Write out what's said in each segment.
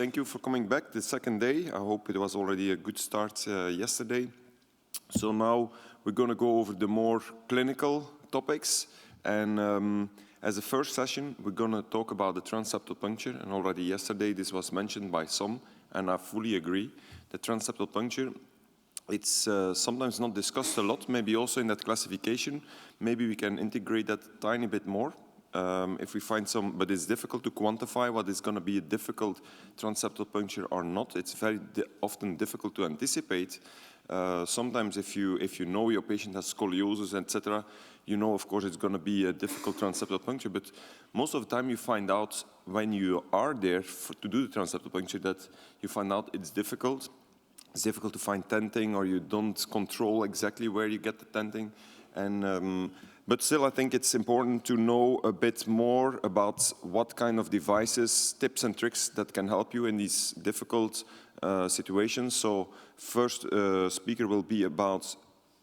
thank you for coming back the second day. I hope it was already a good start yesterday. So now we're going to go over the more clinical topics. And as a first session, we're going to talk about the transseptal puncture. And already yesterday, this was mentioned by some, and I fully agree. The transseptal puncture, it's sometimes not discussed a lot, maybe also in that classification. Maybe we can integrate that a tiny bit more. If we find some, but it's difficult to quantify what is going to be a difficult transseptal puncture or not. It's very often difficult to anticipate. Sometimes if you know your patient has scoliosis, etc., you know, of course, it's going to be a difficult transseptal puncture, but most of the time you find out when you are there to do the transseptal puncture that you find out it's difficult. It's difficult to find tenting, or you don't control exactly where you get the tenting. And but still, I think it's important to know a bit more about what kind of devices, tips and tricks that can help you in these difficult situations. So first speaker will be about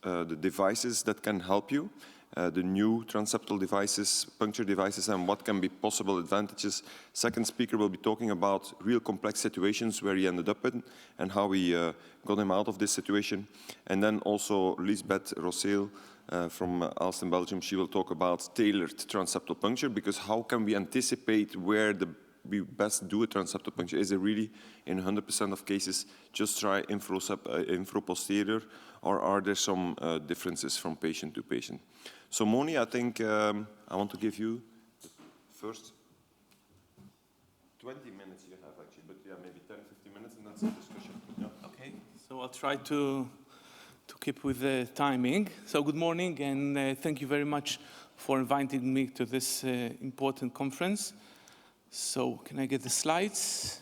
the devices that can help you, the new transseptal devices, puncture devices, and what can be possible advantages. Second speaker will be talking about real complex situations where he ended up in and how we got him out of this situation. And then also Liesbeth Rosseel, from Aalst, Belgium, she will talk about tailored transseptal puncture, because how can we anticipate where we best do a transseptal puncture? Is it really, in 100% of cases, just try infraposterior, or are there some differences from patient to patient? So Mony, I think I want to give you the first 20 minutes you have actually, but yeah, maybe 10, 15 minutes, and that's a discussion. Yeah. Okay, so I'll try to keep with the timing. So good morning, and thank you very much for inviting me to this important conference. So can I get the slides?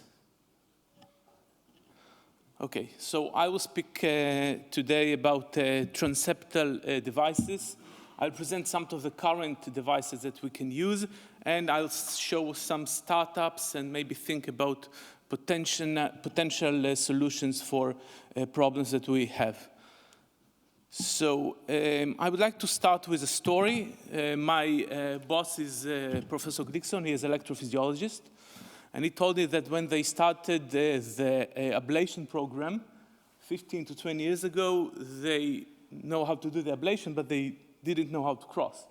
Okay, so I will speak today about transseptal devices. I'll present some of the current devices that we can use, and I'll show some startups and maybe think about potential solutions for problems that we have. So I would like to start with a story. My boss is Professor Glikson. He is an electrophysiologist. And he told me that when they started the ablation program 15 to 20 years ago, they know how to do the ablation, but they didn't know how to cross.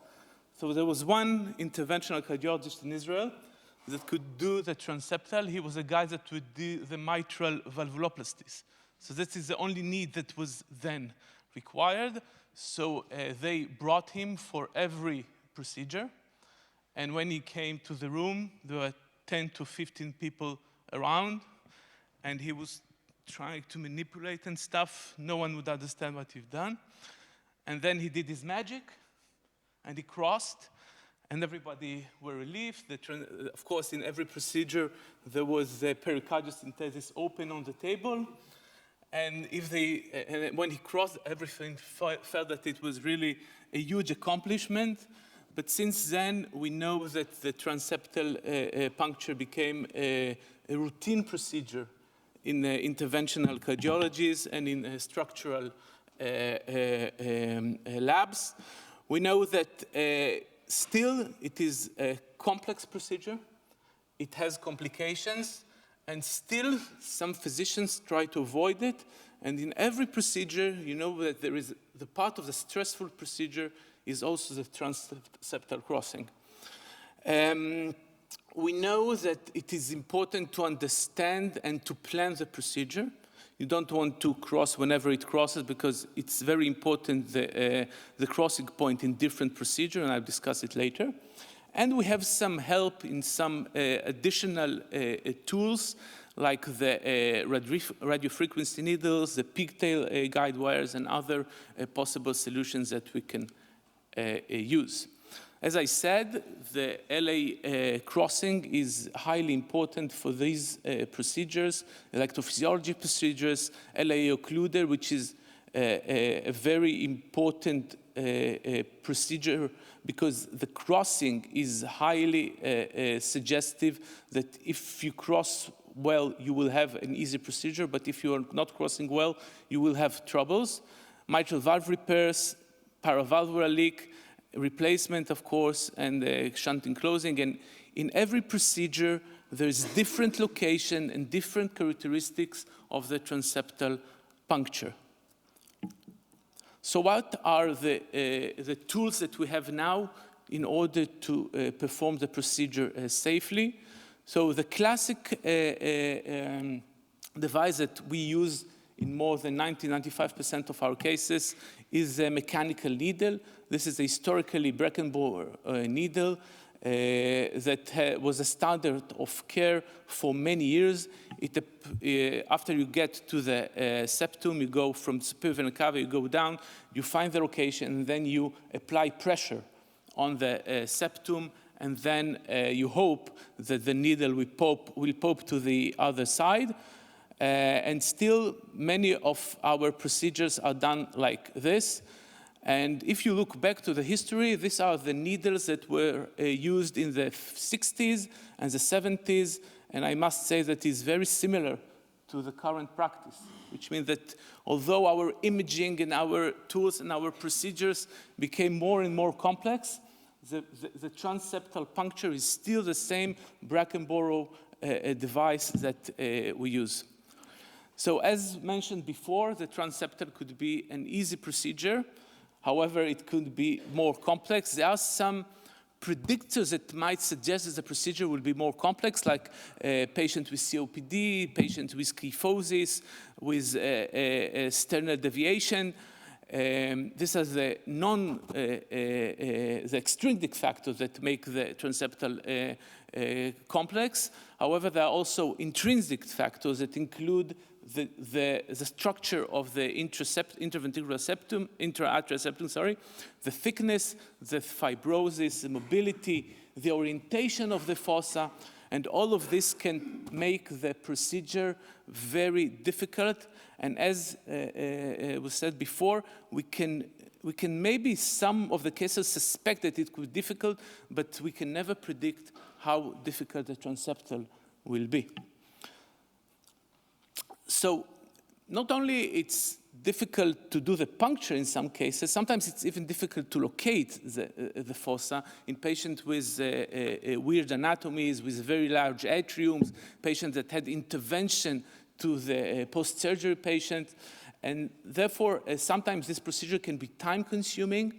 So there was one interventional cardiologist in Israel that could do the transseptal. He was a guy that would do the mitral valvuloplasties. So this is the only need that was then required. So they brought him for every procedure. And when he came to the room, there were 10 to 15 people around, and he was trying to manipulate and stuff. No one would understand what he'd done. And then he did his magic, and he crossed, and everybody were relieved. Of course, in every procedure, there was a pericardial synthesis open on the table. And when he crossed, everything felt that it was really a huge accomplishment. But since then, we know that the transseptal puncture became a routine procedure in interventional cardiologies and in structural labs. We know that still it is a complex procedure. It has complications. And still, some physicians try to avoid it. And in every procedure, you know that there is the part of the stressful procedure is also the transseptal crossing. We know that it is important to understand and to plan the procedure. You don't want to cross whenever it crosses, because it's very important, the crossing point in different procedures, and I'll discuss it later. And we have some help in some additional tools, like the radiofrequency needles, the pigtail guide wires, and other possible solutions that we can use. As I said, the LA crossing is highly important for these procedures, electrophysiology procedures, LA occluder, which is a very important procedure, because the crossing is highly suggestive that if you cross well, you will have an easy procedure, but if you are not crossing well, you will have troubles. Mitral valve repairs, paravalvular leak, replacement, of course, and shunting closing. And in every procedure, there's different location and different characteristics of the transseptal puncture. So what are the tools that we have now in order to perform the procedure safely? So the classic device that we use in more than 95% of our cases is a mechanical needle. This is a historically Breckenbauer needle that was a standard of care for many years. After you get to the septum, you go from the superior vena cava, you go down, you find the location, and then you apply pressure on the septum, and then you hope that the needle will pop to the other side. And still, many of our procedures are done like this. And if you look back to the history, these are the needles that were used in the 60s and the 70s. And I must say that is very similar to the current practice, which means that although our imaging and our tools and our procedures became more and more complex, the transseptal puncture is still the same Breckenbauer device that we use. So as mentioned before, the transseptal could be an easy procedure. However, it could be more complex. There are some predictors that might suggest that the procedure will be more complex, like patient with COPD, patient with kyphosis, with sternal deviation. These are the extrinsic factors that make the transseptal complex. However, there are also intrinsic factors that include the structure of the intraventricular septum, intra-atrial septum, the thickness, the fibrosis, the mobility, the orientation of the fossa, and all of this can make the procedure very difficult. And as was said before, we can maybe some of the cases suspect that it could be difficult, but we can never predict how difficult the transseptal will be. So not only it's difficult to do the puncture in some cases, sometimes it's even difficult to locate the fossa in patients with weird anatomies, with very large atriums, patients that had intervention to the post-surgery patient. And therefore, sometimes this procedure can be time-consuming,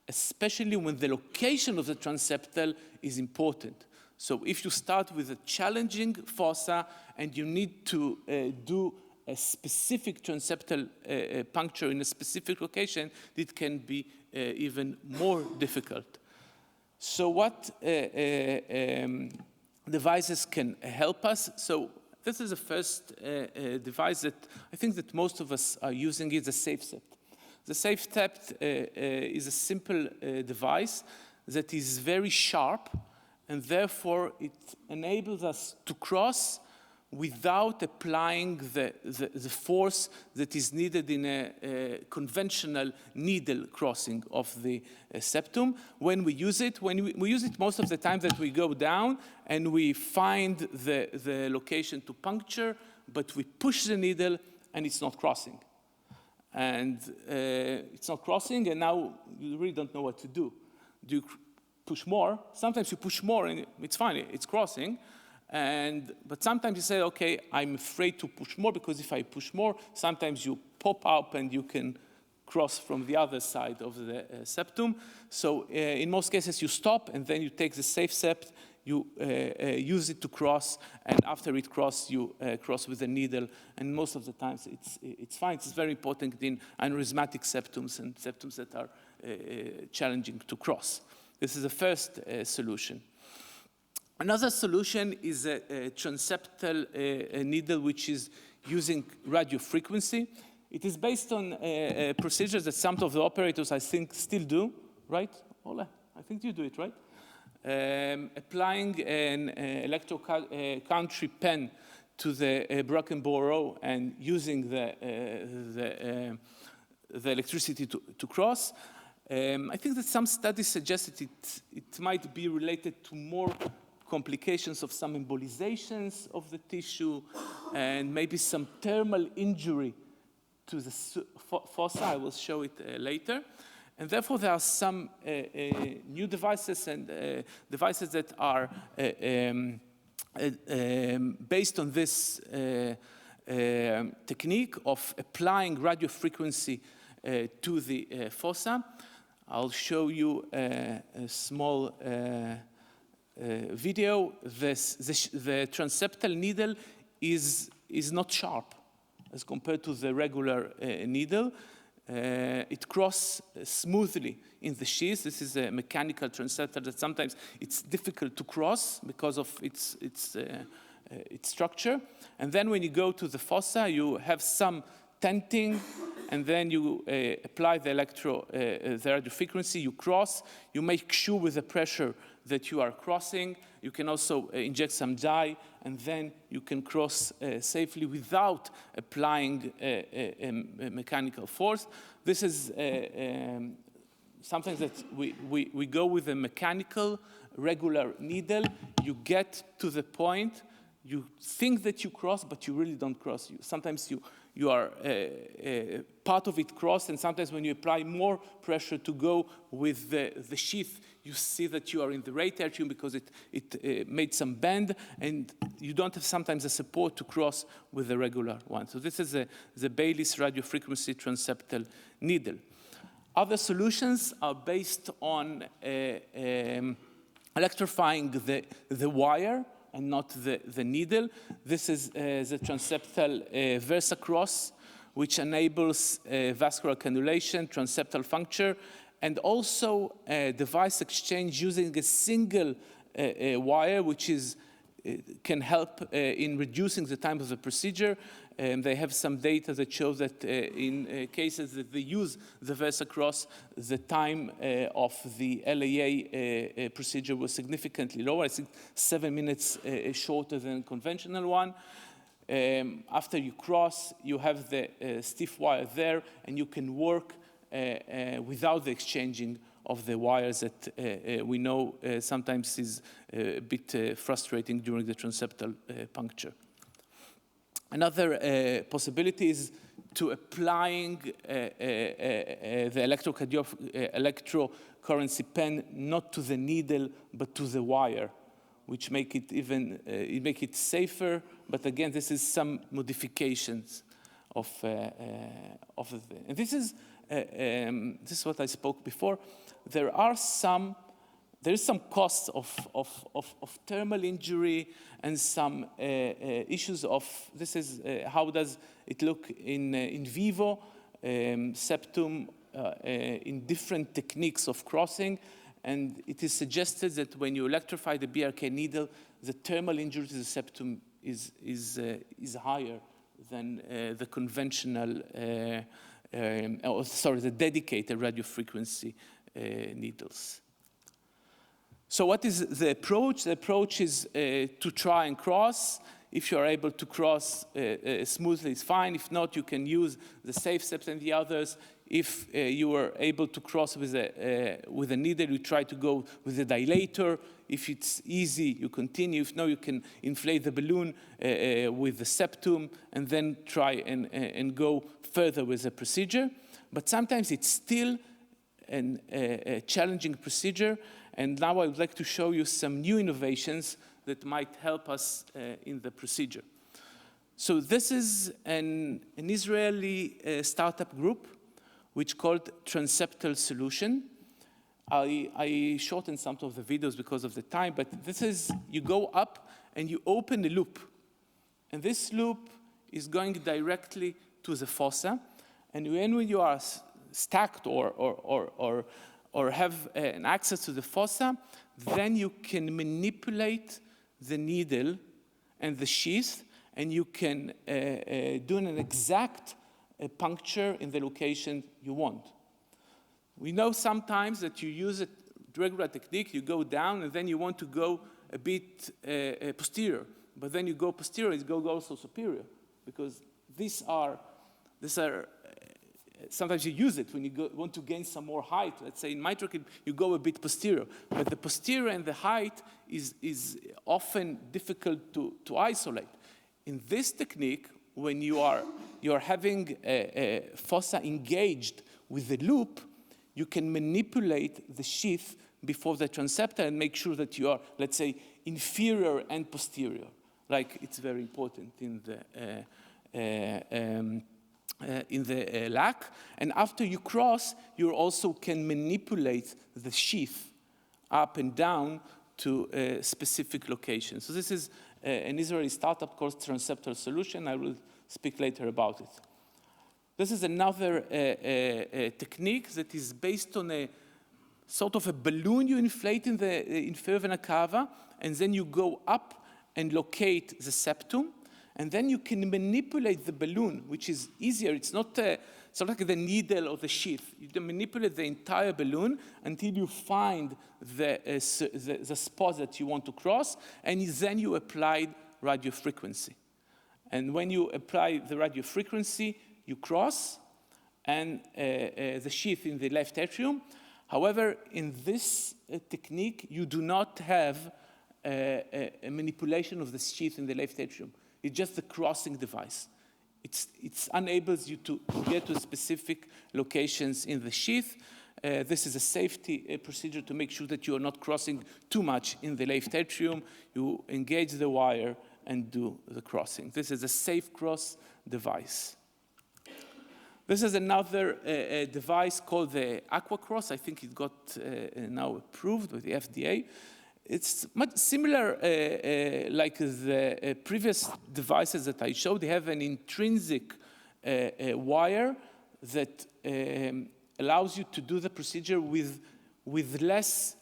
especially when the location of the transseptal is important. So if you start with a challenging fossa and you need to do a specific transseptal puncture in a specific location, it can be even more difficult. So what devices can help us? So this is the first device that I think that most of us are using, is the SafeSept. The SafeSept is a simple device that is very sharp, and therefore it enables us to cross without applying the force that is needed in a conventional needle crossing of the septum. When we use it, we use it most of the time that we go down and we find the location to puncture, but we push the needle and it's not crossing. And it's not crossing, and now you really don't know what to do. Do you push more? Sometimes you push more and it's fine, it's crossing. But sometimes you say, okay, I'm afraid to push more, because if I push more, sometimes you pop up and you can cross from the other side of the septum. So in most cases, you stop and then you take the SafeSept, you use it to cross, and after it crosses, you cross with the needle. And most of the times, it's fine. It's very important in aneurysmatic septums and septums that are challenging to cross. This is the first solution. Another solution is a transseptal needle, which is using radio frequency. It is based on procedures that some of the operators, I think, still do, right? Ola, I think you do it, right? Applying an electrocountry pen to the Breckenbauer and using the electricity to cross. I think that some studies suggest that it might be related to more complications of some embolizations of the tissue and maybe some thermal injury to the fossa. I will show it later. And therefore, there are some new devices and devices that are based on this technique of applying radio frequency to the fossa. I'll show you a small video. The transseptal needle is not sharp as compared to the regular needle. It crosses smoothly in the sheath. This is a mechanical transseptal that sometimes it's difficult to cross because of its structure. And then when you go to the fossa, you have some tenting, and then you apply the radio frequency, you cross, you make sure with the pressure that you are crossing. You can also inject some dye, and then you can cross safely without applying a mechanical force. This is something that we go with a mechanical, regular needle. You get to the point, you think that you cross, but you really don't cross. Sometimes you are part of it crossed, and sometimes when you apply more pressure to go with the sheath, you see that you are in the right atrium because it made some bend, and you don't have sometimes a support to cross with the regular one. So this is the Baylis radiofrequency transseptal needle. Other solutions are based on electrifying the wire and not the needle. This is the transseptal VersaCross, which enables vascular cannulation, transseptal puncture, and also device exchange using a single wire, which can help in reducing the time of the procedure. They have some data that shows that in cases that they use the VersaCross, the time of the LAA procedure was significantly lower. I think 7 minutes shorter than conventional one. After you cross, you have the stiff wire there, and you can work without the exchanging of the wires that we know sometimes is a bit frustrating during the transseptal puncture. Another possibility is to applying the electrocurrency pen not to the needle but to the wire, which make it make it safer. But again, this is some modifications of the thing. And this is what I spoke before. There is some costs of thermal injury and some issues of, this is how does it look in vivo, septum in different techniques of crossing. And it is suggested that when you electrify the BRK needle, the thermal injury to the septum is higher than the conventional, the dedicated radiofrequency needles. So what is the approach? The approach is to try and cross. If you are able to cross smoothly, it's fine. If not, you can use the safe steps and the others. If you are able to cross with a needle, you try to go with a dilator. If it's easy, you continue. If no, you can inflate the balloon with the septum and then try and go further with the procedure. But sometimes it's still a challenging procedure. And now I would like to show you some new innovations that might help us in the procedure. So this is an Israeli startup group which called Transseptal Solution. I shortened some of the videos because of the time, but this is, you go up and you open a loop. And this loop is going directly to the fossa. And when you are stacked or have an access to the fossa, then you can manipulate the needle and the sheath, and you can do an exact puncture in the location you want. We know sometimes that you use a regular technique, you go down, and then you want to go a bit posterior. But then you go posterior, you go also superior, because these are sometimes you use it when you want to gain some more height. Let's say in mitral, you go a bit posterior. But the posterior and the height is often difficult to isolate. In this technique, when you are having a fossa engaged with the loop, you can manipulate the sheath before the transseptal and make sure that you are, let's say, inferior and posterior. Like it's very important in the ELAACC. And after you cross, you also can manipulate the sheath up and down to specific locations. So this is an Israeli startup called Transseptal Solution. I will speak later about it. This is another technique that is based on a sort of a balloon you inflate in the inferior vena cava, and then you go up and locate the septum, and then you can manipulate the balloon, which is easier. It's not like the needle or the sheath. You can manipulate the entire balloon until you find the spot that you want to cross, and then you apply radiofrequency. And when you apply the radiofrequency, you cross, and the sheath in the left atrium. However, in this technique, you do not have a manipulation of the sheath in the left atrium. It's just the crossing device. It enables you to get to specific locations in the sheath. This is a safety procedure to make sure that you are not crossing too much in the left atrium. You engage the wire and do the crossing. This is a safe cross device. This is another device called the Aquacross. I think it got now approved with the FDA. It's much similar like the previous devices that I showed. They have an intrinsic wire that allows you to do the procedure with less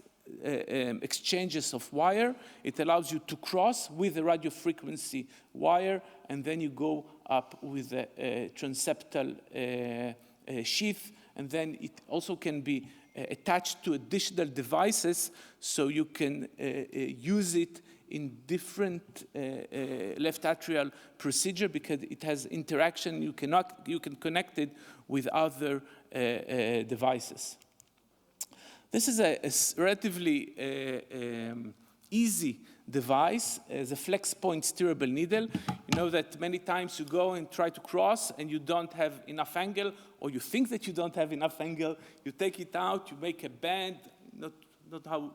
exchanges of wire. It allows you to cross with the radiofrequency wire, and then you go up with a transseptal sheath, and then it also can be attached to additional devices, so you can use it in different left atrial procedure because it has interaction. You can connect it with other devices. This is a relatively easy device, the flex point steerable needle. You know that many times you go and try to cross and you don't have enough angle, or you think that you don't have enough angle. You take it out, you make a bend, not how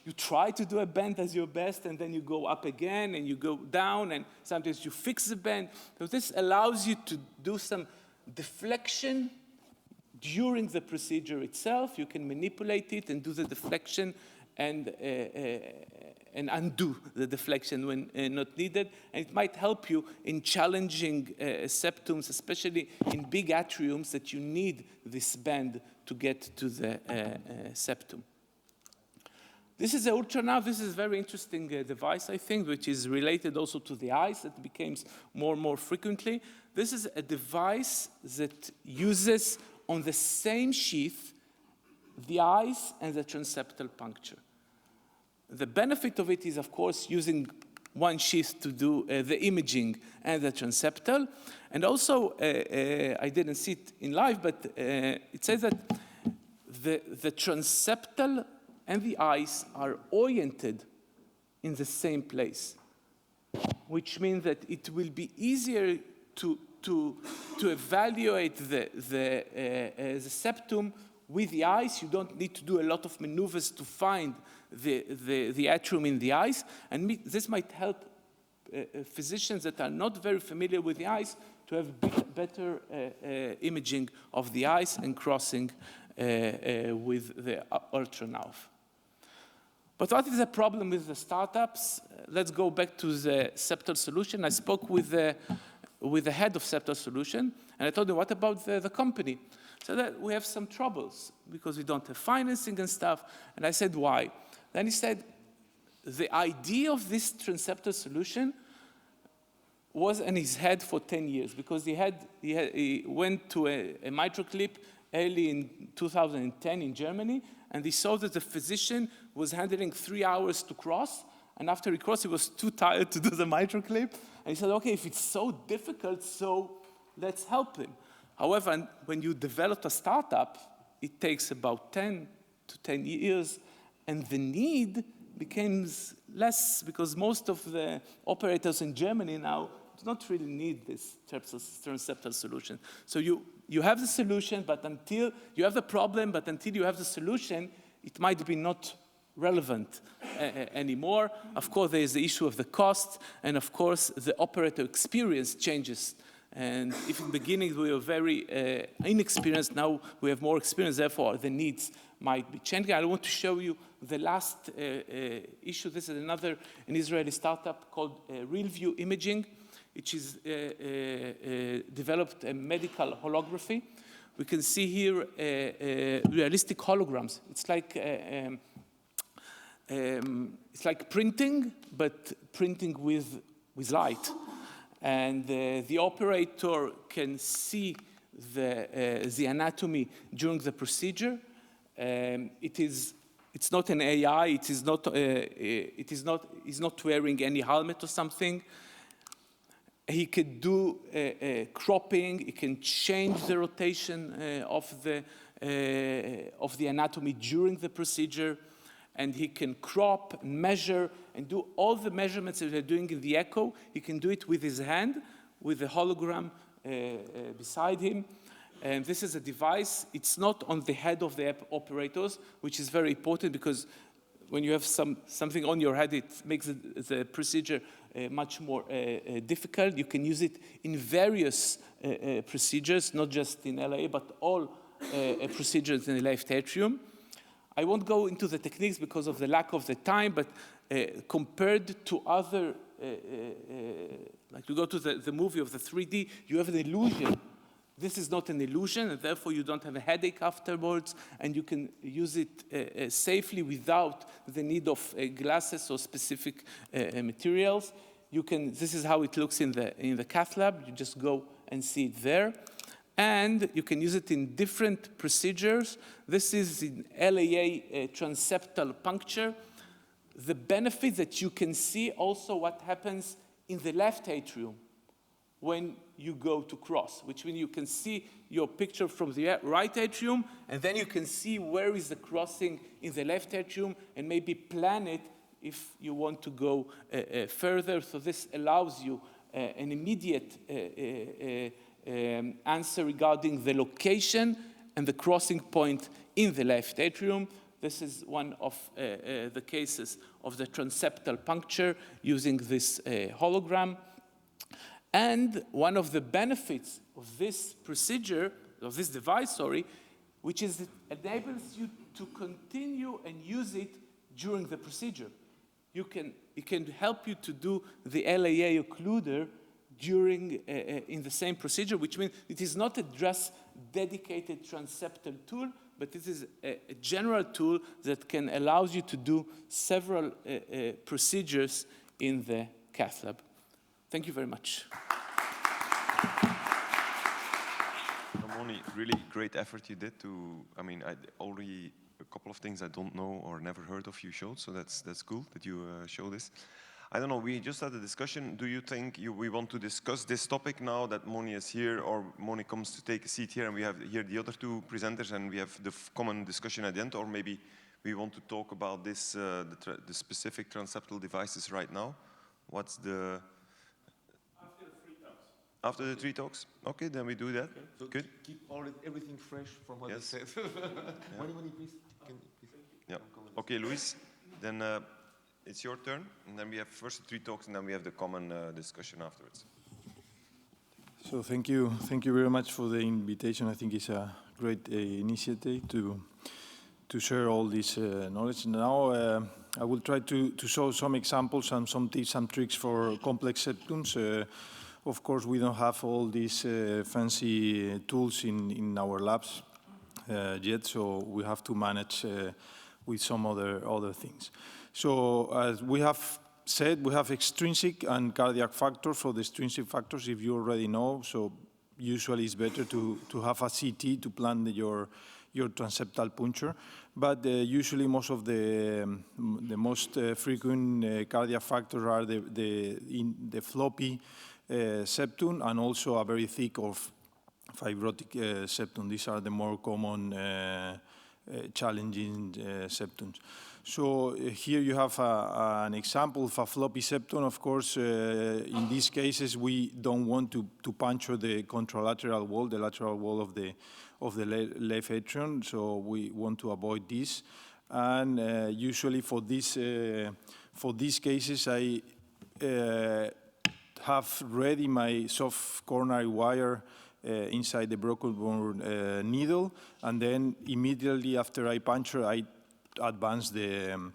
you try to do a bend as your best, and then you go up again and you go down, and sometimes you fix the bend. So this allows you to do some deflection during the procedure itself. You can manipulate it and do the deflection and undo the deflection when not needed. And it might help you in challenging septums, especially in big atriums that you need this bend to get to the septum. This is ultranav. This is a very interesting device, I think, which is related also to the eyes that becomes more and more frequently. This is a device that uses on the same sheath the eyes and the transseptal puncture. The benefit of it is, of course, using one sheath to do the imaging and the transseptal. And also, I didn't see it in live, but it says that the transseptal and the eyes are oriented in the same place, which means that it will be easier to evaluate the septum with the eyes. You don't need to do a lot of maneuvers to find the atrium in the eyes. And this might help physicians that are not very familiar with the eyes to have better imaging of the eyes and crossing with the ultranav. But what is the problem with the startups? Let's go back to the Septal Solution. I spoke with the head of Septal Solution, and I told him, what about the company? So that we have some troubles because we don't have financing and stuff. And I said, why? Then he said, the idea of this Transseptal Solution was in his head for 10 years because he went to a microclip early in 2010 in Germany, and he saw that the physician was handling 3 hours to cross, and after he crossed, he was too tired to do the microclip, and he said, okay, if it's so difficult, so let's help him. However, when you develop a startup, it takes about 10 to 10 years, and the need becomes less because most of the operators in Germany now do not really need this Transseptal Solution. So you have the solution, but until you have the problem, but until you have the solution, it might be not relevant anymore. Of course, there is the issue of the cost, and of course, the operator experience changes. And if in the beginning we were very inexperienced, now we have more experience, therefore the needs might be changing. I want to show you the last issue. This is an Israeli startup called RealView Imaging, which is developed a medical holography. We can see here realistic holograms. It's like printing, but printing with light. And the operator can see the anatomy during the procedure. It's not an AI. He's not wearing any helmet or something. He could do cropping. He can change the rotation of the anatomy during the procedure, and he can crop, measure, and do all the measurements that we're doing in the echo. He can do it with his hand, with the hologram beside him. And this is a device. It's not on the head of the operators, which is very important because when you have something on your head, it makes the procedure much more difficult. You can use it in various procedures, not just in LA, but all procedures in the left atrium. I won't go into the techniques because of the lack of the time, but compared to other, like you go to the movie of the 3D, you have an illusion. This is not an illusion, and therefore you don't have a headache afterwards, and you can use it safely without the need of glasses or specific materials. This is how it looks in the cath lab. You just go and see it there. And you can use it in different procedures. This is in ELAACC transseptal puncture. The benefit that you can see also what happens in the left atrium when you go to cross, which means you can see your picture from the right atrium, and then you can see where is the crossing in the left atrium and maybe plan it if you want to go further. So this allows you an immediate answer regarding the location and the crossing point in the left atrium. This is one of the cases of the transseptal puncture using this hologram. And one of the benefits of this procedure, of this device, sorry, which is it enables you to continue and use it during the procedure. It can help you to do the ELAACC occluder during in the same procedure, which means it is not a just dedicated transseptal tool, but it is a general tool that can allow you to do several procedures in the cath lab. Thank you very much. Mony, really great effort you did to, I mean, already a couple of things I don't know or never heard of you showed, so that's cool that you show this. I don't know, we just had a discussion. Do you think we want to discuss this topic now that Mony is here, or Mony comes to take a seat here and we have here the other two presenters and we have the common discussion at the end, or maybe we want to talk about this, the specific transseptal devices right now? What's the... After the 3 talks. After the 3 talks? Okay, then we do that. Okay. So good. Keep everything fresh from what you said. Mony, please. Yeah. Okay, Luis, then it's your turn, and then we have first the 3 talks, and then we have the common discussion afterwards. So thank you very much for the invitation. I think it's a great initiative to share all this knowledge. Now I will try to show some examples and some tips and tricks for complex septums. Of course, we don't have all these fancy tools in our labs yet, so we have to manage with some other things. So as we have said, we have extrinsic and cardiac factors. For the extrinsic factors, if you already know, so usually it's better to have a CT to plan your transseptal puncture. But usually most of the most frequent cardiac factors are the floppy septum and also a very thick or fibrotic septum. These are the more common challenging septums. So here you have an example of a floppy septum. Of course, in these cases, we don't want to puncture the contralateral wall, the lateral wall of the left atrium, so we want to avoid this. And usually for these cases, I have ready my soft coronary wire inside the broken bone needle, and then immediately after I puncture, I advance the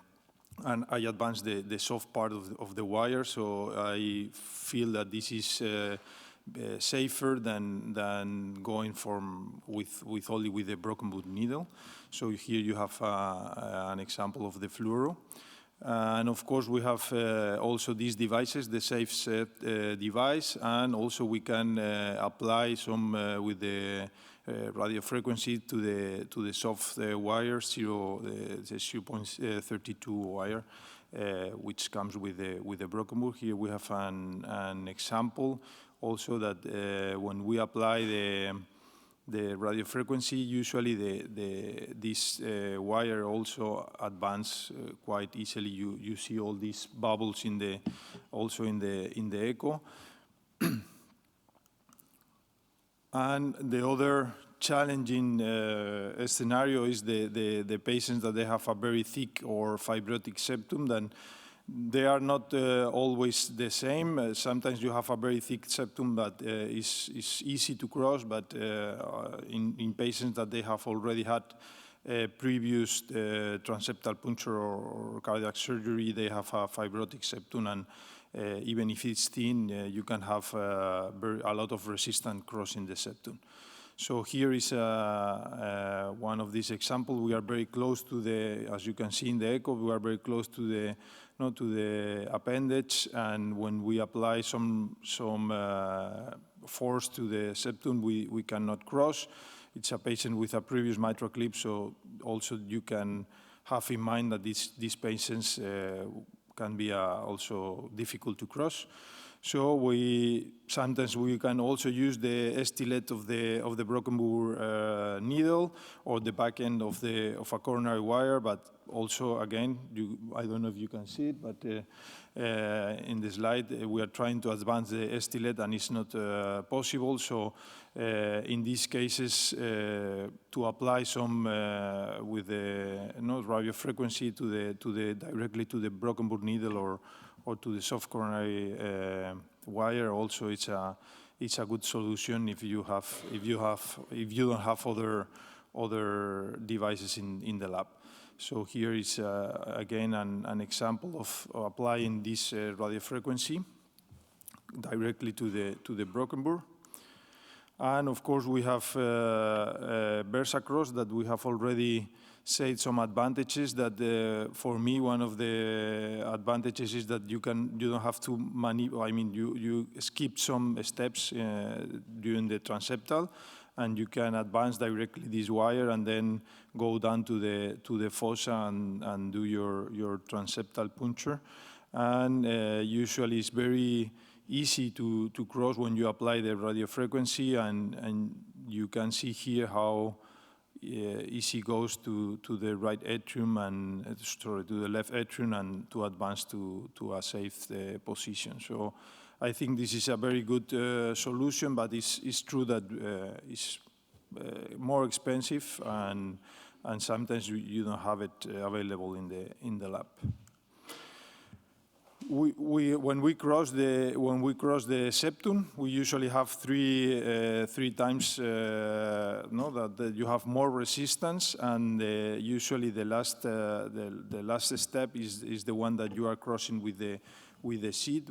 soft part of the wire, so I feel that this is safer than going only with the broken bone needle. So here you have an example of the fluoro. And of course, we have also these devices, the SafeSet device, and also we can apply some with the radio frequency to the soft wire, the 0.32 wire, which comes with the broken bone. Here we have an example also that when we apply the radio frequency, usually this wire also advance quite easily. You see all these bubbles also in the echo. And the other challenging scenario is the patients that they have a very thick or fibrotic septum. Then they are not always the same. Sometimes you have a very thick septum that is easy to cross, but in patients that they have already had previous transseptal puncture or cardiac surgery, they have a fibrotic septum, and even if it's thin, you can have a lot of resistance crossing the septum. So here is one of these examples. We are very close to as you can see in the echo, we are very close to the appendage, and when we apply some force to the septum, we cannot cross. It's a patient with a previous mitral clip, so also you can have in mind that these patients can be also difficult to cross. So sometimes we can also use the estilet of the broken bone needle or the back end of a coronary wire, but also again, I don't know if you can see it, but in the slide we are trying to advance the estilet and it's not possible. So in these cases, to apply some with the radio frequency directly to the broken bone needle or to the soft coronary wire, also it's a good solution if you don't have other devices in the lab. So here is again an example of applying this radio frequency directly to the broken bone. And of course we have VersaCross that we have already said some advantages. That for me, one of the advantages is that you don't have to you skip some steps during the transseptal, and you can advance directly this wire and then go down to the fossa and do your transseptal puncture. And usually it's very easy to cross when you apply the radio frequency, and you can see here how easy goes to the right atrium and to the left atrium and to advance to a safe position. So I think this is a very good solution, but it's true that it's more expensive and sometimes you don't have it available in the lab. When we cross the septum, we usually have three times that you have more resistance, and usually the last step is the one that you are crossing with the seat,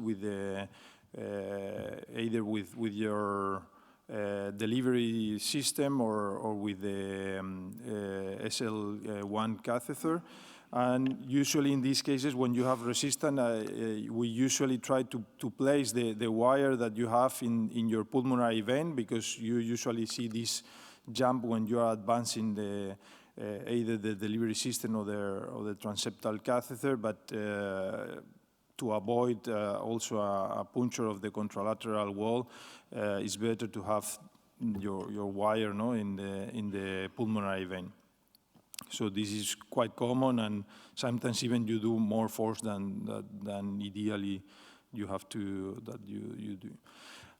either with your delivery system or with the SL1 catheter. And usually in these cases, when you have resistance, we usually try to place the wire that you have in your pulmonary vein, because you usually see this jump when you are advancing either the delivery system or the transseptal catheter, but to avoid also a puncture of the contralateral wall, it's better to have your wire in the pulmonary vein. So this is quite common, and sometimes even you do more force than ideally you have to, you do.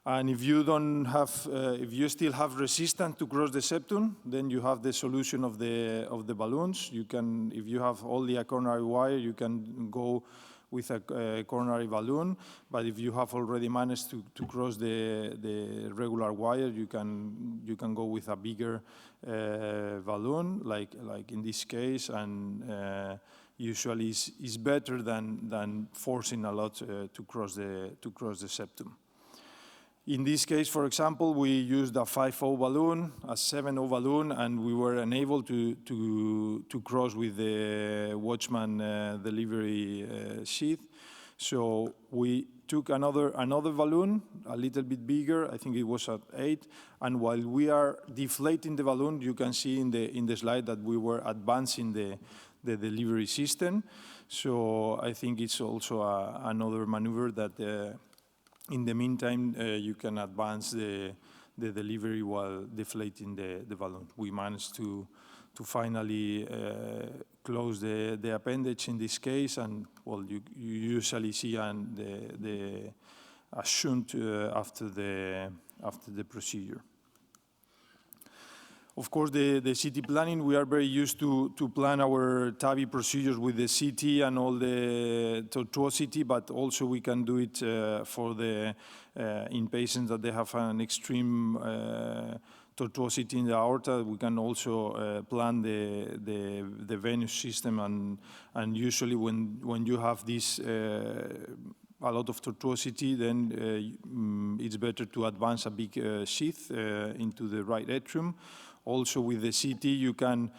And if you don't have, if you still have resistance to cross the septum, then you have the solution of the balloons. You can, if you have only a coronary wire, you can go with a coronary balloon. But if you have already managed to cross the regular wire, you can go with a bigger balloon, like in this case, and usually is better than forcing a lot to cross the septum. In this case, for example, we used a 5.0 balloon, a 7.0 balloon, and we were unable to cross with the Watchman delivery sheath. So we took another balloon, a little bit bigger. I think it was at 8. And while we are deflating the balloon, you can see in the slide that we were advancing the delivery system. So I think it's also another maneuver that. In the meantime, you can advance the delivery while deflating the balloon. We managed to finally close the appendage in this case, and well, you usually see a shunt after the procedure. Of course, the CT planning, we are very used to plan our TAVI procedures with the CT and all the tortuosity, but also we can do it for the in patients that they have an extreme tortuosity in the aorta. We can also plan the venous system, and usually when you have this a lot of tortuosity, then it's better to advance a big sheath into the right atrium. Also with the CT, you can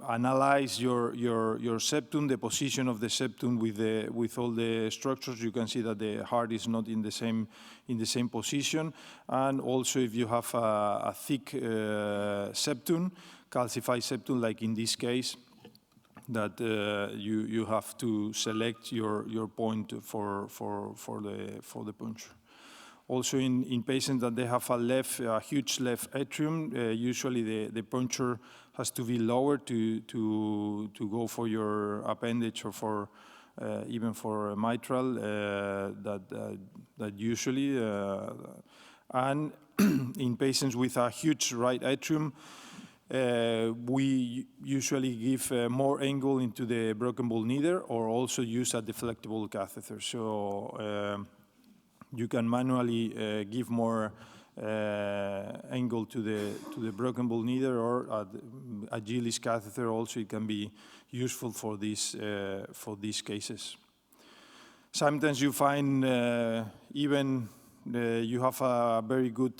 analyze your septum, the position of the septum with all the structures. You can see that the heart is not in the same position, and also if you have a thick septum, calcified septum, like in this case, that you have to select your point for the puncture. Also, in patients that they have a huge left atrium, usually the puncture has to be lower to go for your appendage or for even for mitral. That usually, and in patients with a huge right atrium, we usually give more angle into the broken ball needle, or also use a deflectable catheter. So. You can manually give more angle to the broken ball needle, or a Gillis catheter. Also, it can be useful for these cases. Sometimes you find even you have a very good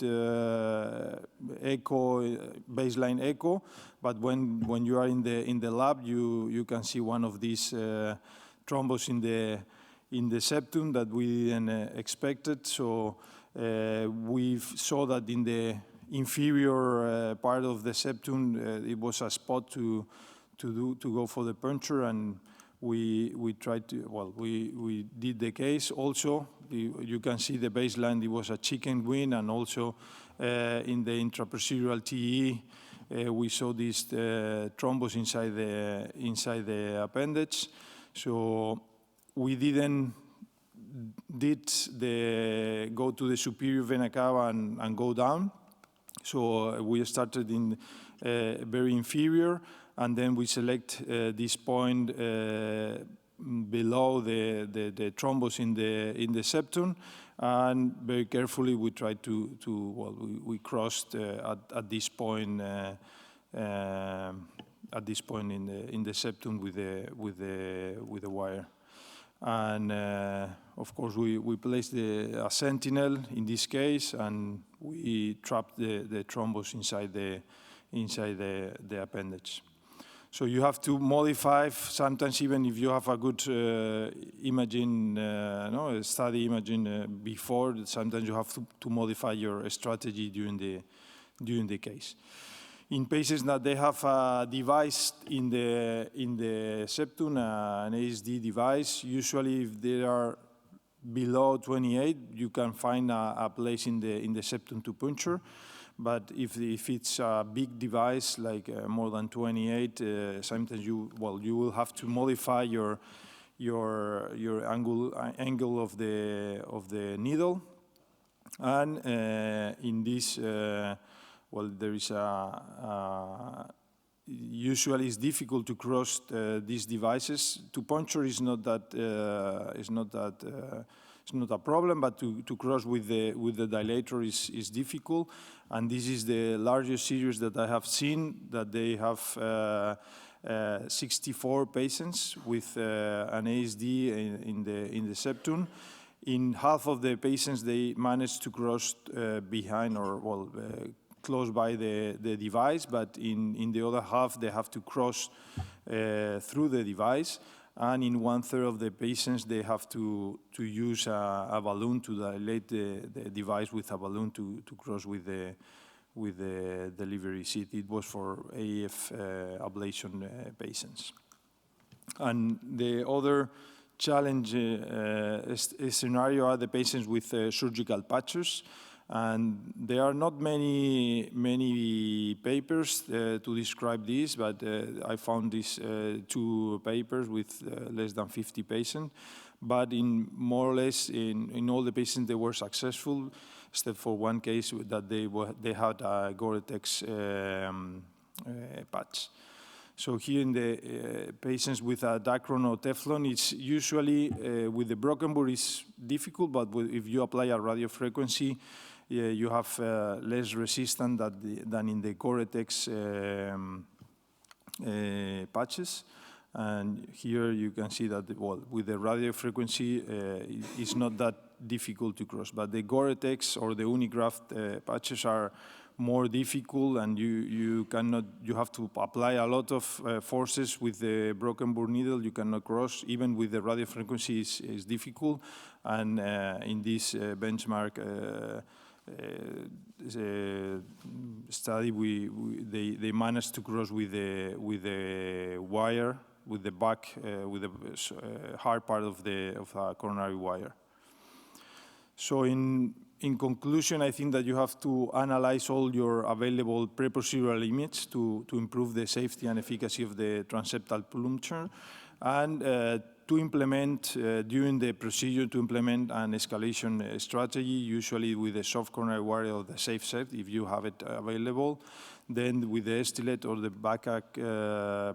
echo, baseline echo, but when you are in the lab, you can see one of these thrombus in the septum that we didn't expected. So we saw that in the inferior part of the septum, it was a spot to go for the puncture, and we tried to, well, we did the case. Also, you can see the baseline, it was a chicken wing, and also in the intraprocedural TE, we saw this thrombus inside the appendage. So we didn't go to the superior vena cava and go down. So we started in very inferior, and then we select this point below the thrombus in the septum, and very carefully we tried we crossed at this point in the septum with the wire. And of course, we placed a sentinel in this case, and we trapped the thrombus inside the appendage. So you have to modify, sometimes even if you have a good imaging, study imaging before, sometimes you have to modify your strategy during the case. In patients that they have a device in the septum, an ASD device, usually if they are below 28, you can find a place in the septum to puncture. But if it's a big device like more than 28, sometimes you will have to modify your angle of the needle, and in this there is usually it's difficult to cross these devices. To puncture is not a problem, but to cross with the dilator is difficult. And this is the largest series that I have seen, that they have 64 patients with an ASD in the septum. In half of the patients, they managed to cross behind or close by the device, but in the other half, they have to cross through the device. And in 1/3 of the patients, they have to use a balloon to dilate the device with a balloon to cross with the delivery seat. It was for AF ablation patients. And the other challenge scenario are the patients with surgical patches. And there are not many papers to describe this, but I found these 2 papers with less than 50 patients. But in more or less in all the patients, they were successful, except for one case that they had a Gore-Tex patch. So here in the patients with a Dacron or Teflon, it's usually with the broken board is difficult, but if you apply a radiofrequency, you have less resistance than in the Gore-Tex patches. And here you can see that with the radiofrequency, it's not that difficult to cross. But the Gore-Tex or the Unigraft patches are more difficult, and you have to apply a lot of forces with the broken board needle. You cannot cross. Even with the radiofrequency, is difficult. And in this benchmark study, they managed to cross with the wire, with the back, with the hard part of a coronary wire. So in conclusion, I think that you have to analyze all your available pre-procedural images to improve the safety and efficacy of the transseptal puncture, and to implement, during the procedure, to implement an escalation strategy, usually with the soft coronary wire or the safe set, if you have it available. Then with the estilet or the back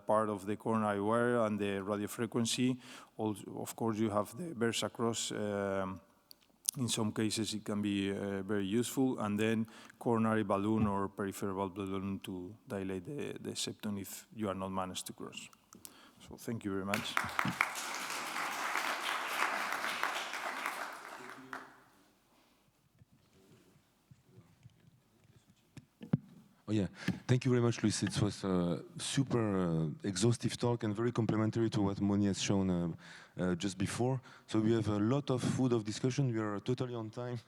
part of the coronary wire and the radiofrequency, also, of course, you have the Versa Cross. In some cases, it can be very useful. And then coronary balloon or peripheral balloon to dilate the septum if you are not managed to cross. So thank you very much. Oh yeah, thank you very much, Luis. It was a super exhaustive talk and very complementary to what Mony has shown just before. So we have a lot of food of discussion. We are totally on time.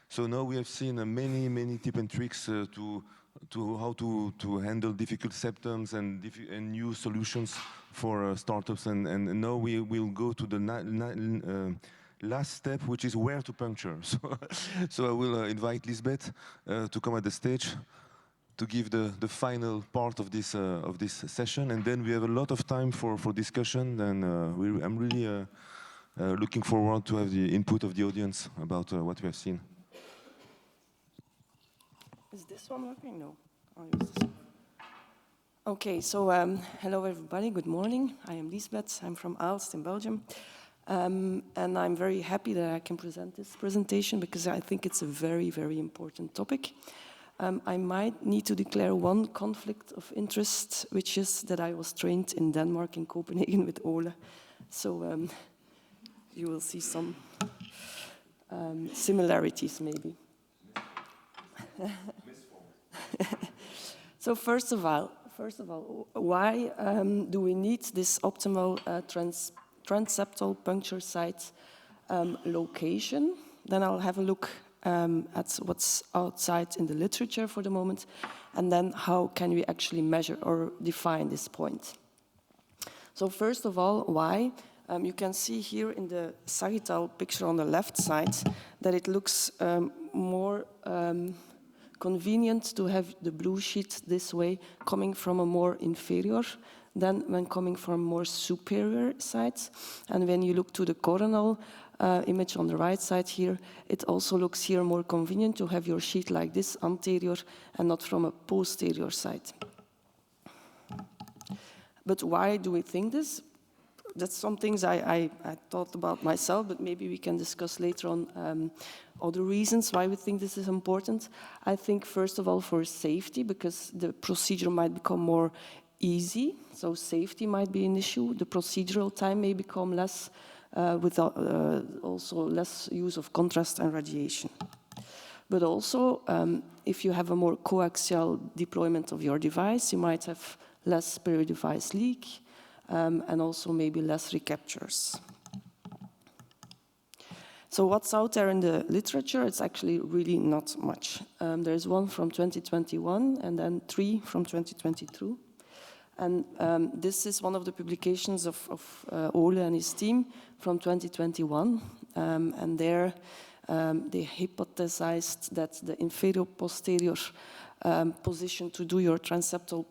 So now we have seen many tips and tricks to how to handle difficult septums and new solutions for startups. And now we will go to the last step, which is where to puncture. So I will invite Liesbeth to come at the stage to give the final part of this session, and then we have a lot of time for discussion. And I'm really looking forward to have the input of the audience about what we have seen. Is this one working? No. I'll use this one. Okay, so hello everybody. Good morning. I am Liesbeth. I'm from Aalst in Belgium, and I'm very happy that I can present this presentation because I think it's a very important topic. I might need to declare one conflict of interest, which is that I was trained in Denmark, in Copenhagen, with Ole. So you will see some similarities, maybe. So first of all, why do we need this optimal transseptal puncture site location? Then I'll have a look at what's outside in the literature for the moment, and then how can we actually measure or define this point. So first of all, why? You can see here in the sagittal picture on the left side that it looks more convenient to have the blue sheet this way, coming from a more inferior than when coming from more superior sides. And when you look to the coronal image on the right side here, it also looks here more convenient to have your sheet like this, anterior, and not from a posterior side. But why do we think this? That's some things I thought about myself, but maybe we can discuss later on other reasons why we think this is important. I think, first of all, for safety, because the procedure might become more easy, so safety might be an issue. The procedural time may become less, without also less use of contrast and radiation. But also, if you have a more coaxial deployment of your device, you might have less peri-device leak, and also maybe less recaptures. So what's out there in the literature? It's actually really not much. There's one from 2021 and then 3 from 2022. And this is one of the publications of Ole and his team from 2021. And there they hypothesized that the inferior-posterior position to do your transseptal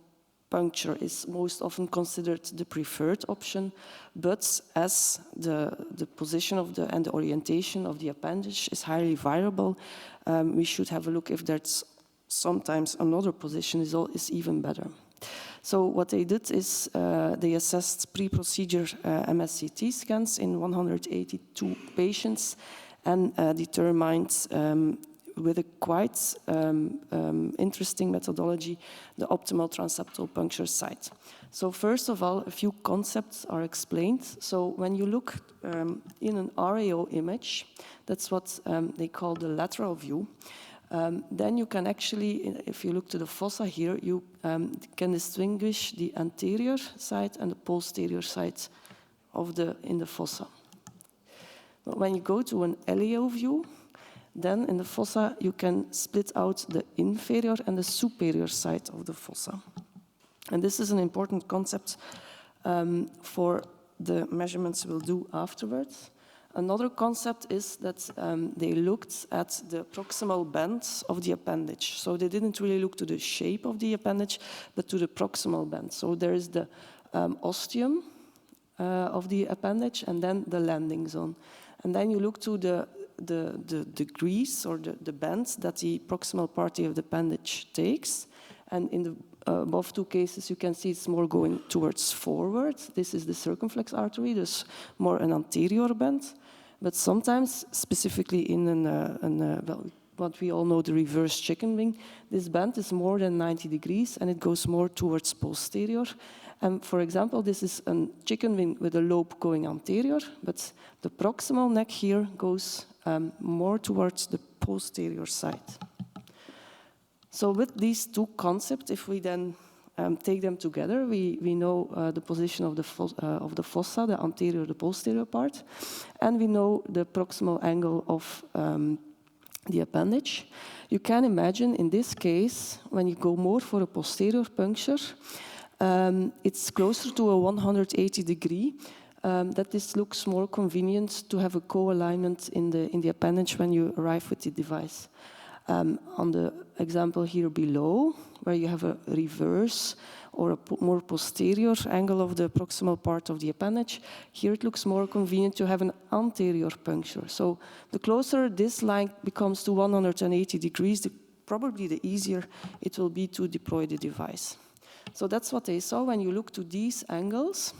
puncture is most often considered the preferred option, but as the position of and the orientation of the appendage is highly variable, we should have a look if there's sometimes another position is even better. So what they did is they assessed pre-procedure MSCT scans in 182 patients and determined with a quite interesting methodology, the optimal transseptal puncture site. So first of all, a few concepts are explained. So when you look in an RAO image, that's what they call the lateral view, then you can actually, if you look to the fossa here, you can distinguish the anterior side and the posterior side in the fossa. But when you go to an LAO view, then in the fossa, you can split out the inferior and the superior side of the fossa. And this is an important concept for the measurements we'll do afterwards. Another concept is that they looked at the proximal bend of the appendage. So they didn't really look to the shape of the appendage, but to the proximal bend. So there is the ostium of the appendage and then the landing zone. And then you look to the degrees or the bend that the proximal party of the appendage takes. And in the above two cases, you can see it's more going towards forward. This is the circumflex artery, there's more an anterior bend. But sometimes, specifically in what we all know, the reverse chicken wing, this bend is more than 90 degrees and it goes more towards posterior. And for example, this is a chicken wing with a lobe going anterior, but the proximal neck here goes more towards the posterior side. So with these two concepts, if we then take them together, we know the position of the fossa, the anterior, the posterior part, and we know the proximal angle of the appendage. You can imagine in this case, when you go more for a posterior puncture, it's closer to a 180 degree, that this looks more convenient to have a co-alignment in the appendage when you arrive with the device. On the example here below, where you have a reverse or a more posterior angle of the proximal part of the appendage, here it looks more convenient to have an anterior puncture. So the closer this line becomes to 180 degrees, probably the easier it will be to deploy the device. So that's what they saw when you look to these angles,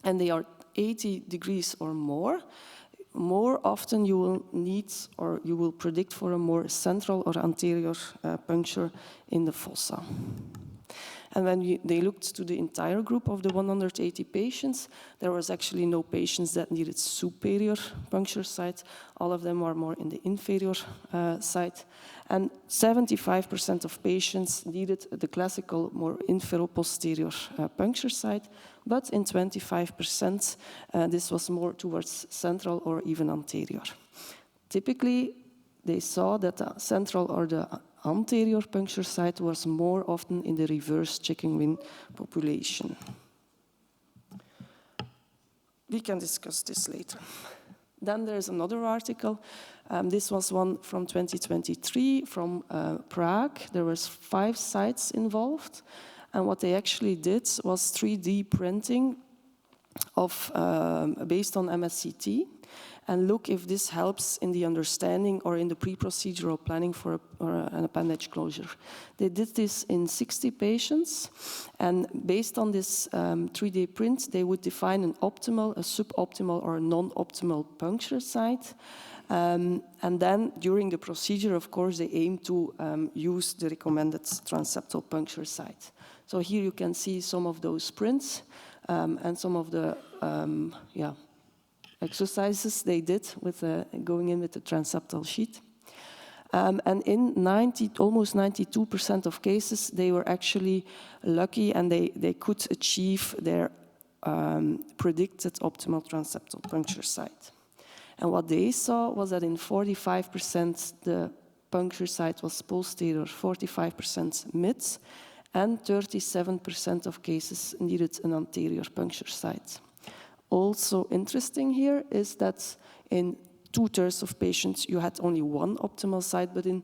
and they are 80 degrees or more often you will need or you will predict for a more central or anterior puncture in the fossa. And when they looked to the entire group of the 180 patients, there was actually no patients that needed superior puncture site. All of them were more in the inferior site. And 75% of patients needed the classical, more infero-posterior puncture site. But in 25%, this was more towards central or even anterior. Typically, they saw that the central or the anterior puncture site was more often in the reverse chicken wing population. We can discuss this later. Then there's another article. This was one from 2023 from Prague. There was 5 sites involved. And what they actually did was 3D printing of, based on MSCT, and look if this helps in the understanding or in the pre-procedural planning for an appendage closure. They did this in 60 patients, and based on this 3D print, they would define an optimal, a suboptimal, or a non-optimal puncture site. And then during the procedure, of course, they aim to use the recommended transseptal puncture site. So here you can see some of those prints and some of the exercises they did with going in with the transseptal sheet. And in almost 92% of cases, they were actually lucky and they could achieve their predicted optimal transseptal puncture site. And what they saw was that in 45% the puncture site was posterior, 45% mid, and 37% of cases needed an anterior puncture site. Also interesting here is that in 2/3 of patients you had only one optimal site, but in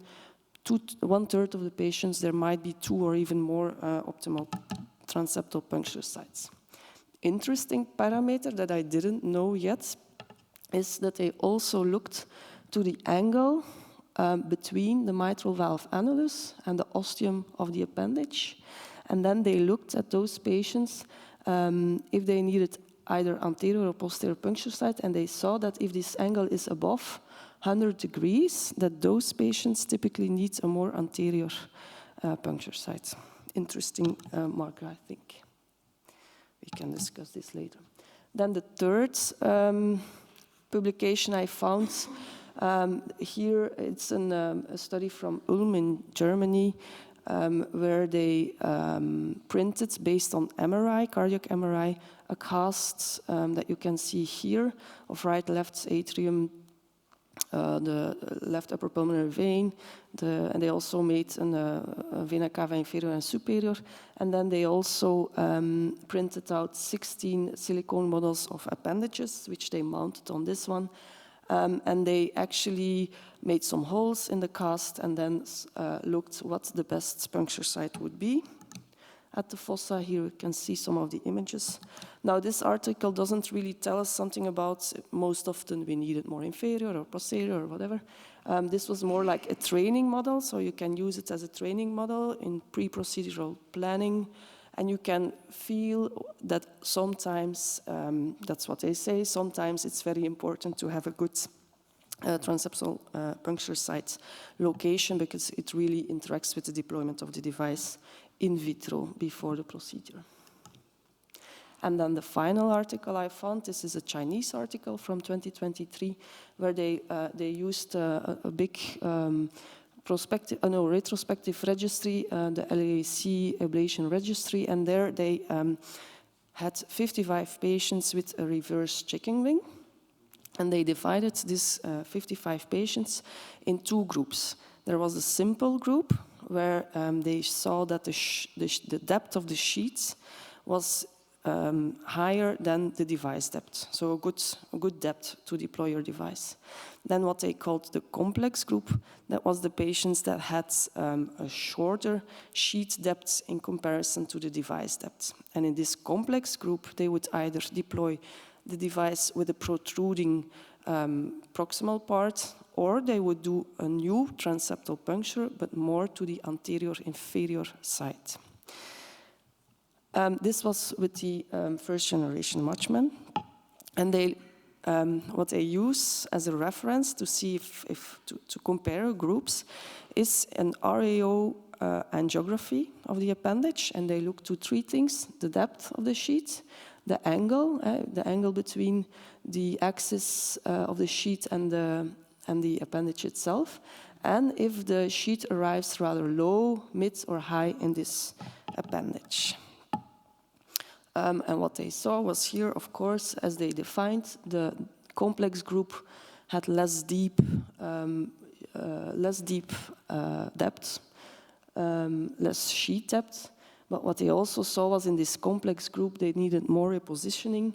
1/3 of the patients there might be 2 or even more optimal transseptal puncture sites. Interesting parameter that I didn't know yet is that they also looked to the angle between the mitral valve annulus and the ostium of the appendage. And then they looked at those patients if they needed either anterior or posterior puncture site, and they saw that if this angle is above 100 degrees, that those patients typically need a more anterior puncture site. Interesting marker, I think. We can discuss this later. Then the third publication I found here, it's a study from Ulm in Germany, where they printed, based on MRI, cardiac MRI, a cast that you can see here of right-left atrium, the left upper pulmonary vein, and they also made a vena cava inferior and superior, and then they also printed out 16 silicone models of appendages, which they mounted on this one, and they actually made some holes in the cast and then looked what the best puncture site would be. At the fossa, here you can see some of the images. Now, this article doesn't really tell us something about, most often we need it more inferior or posterior or whatever. This was more like a training model, so you can use it as a training model in pre-procedural planning, and you can feel that sometimes, that's what they say, sometimes it's very important to have a good transseptal puncture site location, because it really interacts with the deployment of the device in vitro before the procedure. And then the final article I found, this is a Chinese article from 2023, where they used a big retrospective registry, the ELAACC ablation registry, and there they had 55 patients with a reverse checking ring, and they divided these 55 patients in 2 groups. There was a simple group, where they saw that the depth of the sheets was higher than the device depth, so a good depth to deploy your device. Then what they called the complex group, that was the patients that had a shorter sheet depth in comparison to the device depth. And in this complex group, they would either deploy the device with a protruding proximal part, or they would do a new transseptal puncture, but more to the anterior inferior side. This was with the first generation Watchman, and what they use as a reference to see to compare groups is an RAO angiography of the appendage, and they look to 3 things: the depth of the sheet, the angle between the axis of the sheet and the appendage itself, and if the sheet arrives rather low, mid, or high in this appendage. And what they saw was here, of course, as they defined, the complex group had less deep depth, less sheet depth. But what they also saw was in this complex group, they needed more repositioning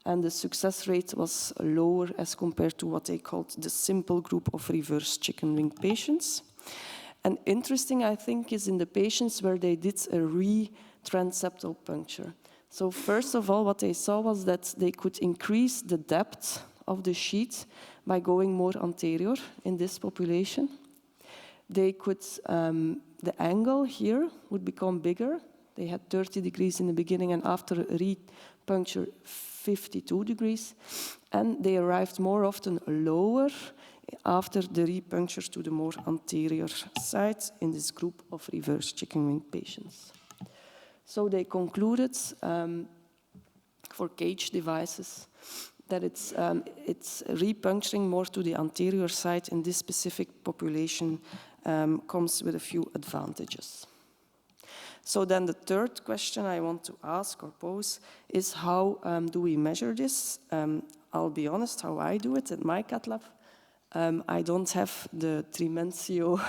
and the success rate was lower as compared to what they called the simple group of reverse chicken wing patients. And interesting, I think, is in the patients where they did a transseptal puncture. So first of all, what they saw was that they could increase the depth of the sheet by going more anterior in this population. They could, the angle here would become bigger. They had 30 degrees in the beginning, and after re-puncture, 52 degrees. And they arrived more often lower after the re-puncture to the more anterior side in this group of reverse chicken wing patients. So they concluded for cage devices that it's re-puncturing more to the anterior side in this specific population comes with a few advantages. So then the third question I want to ask or pose is how do we measure this? I'll be honest how I do it at my cath lab. I don't have the Transseptal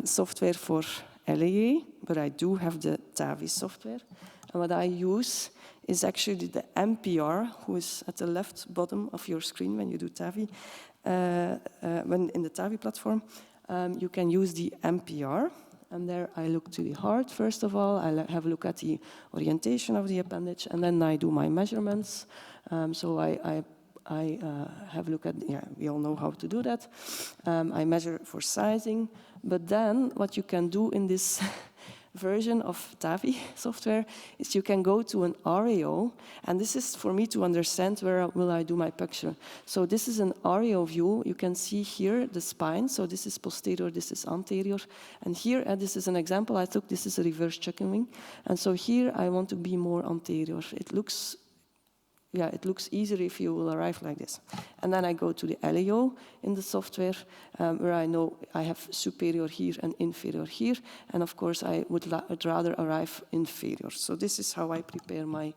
software for ELAACC, but I do have the TAVI software. And what I use is actually the MPR, who is at the left bottom of your screen when you do TAVI. When in the TAVI platform, you can use the MPR. And there I look to the heart, first of all. I have a look at the orientation of the appendage, and then I do my measurements. So I have a look at, we all know how to do that. I measure for sizing. But then what you can do in this version of TAVI software is you can go to an RAO, and this is for me to understand where will I do my puncture. So this is an RAO view. You can see here the spine. So this is posterior, this is anterior. And here, this is an example I took. This is a reverse chicken wing. And so here I want to be more anterior. It looks easier if you will arrive like this. And then I go to the LAO in the software, where I know I have superior here and inferior here. And of course, I would rather arrive inferior. So this is how I prepare my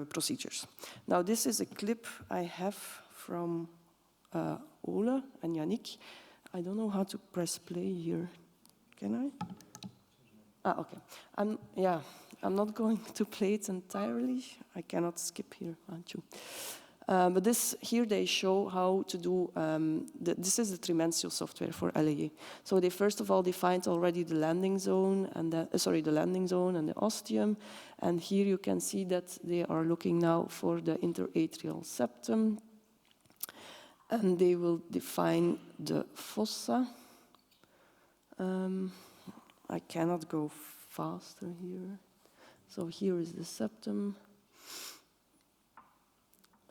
procedures. Now, this is a clip I have from Ole and Yannick. I don't know how to press play here. Can I? Ah, okay. I'm not going to play it entirely. I cannot skip here, aren't you? But here they show how to do, this is the Transseptal software for ELAACC. So they first of all defined already the landing zone and the landing zone and the ostium. And here you can see that they are looking now for the interatrial septum. And they will define the fossa. I cannot go faster here. So here is the septum,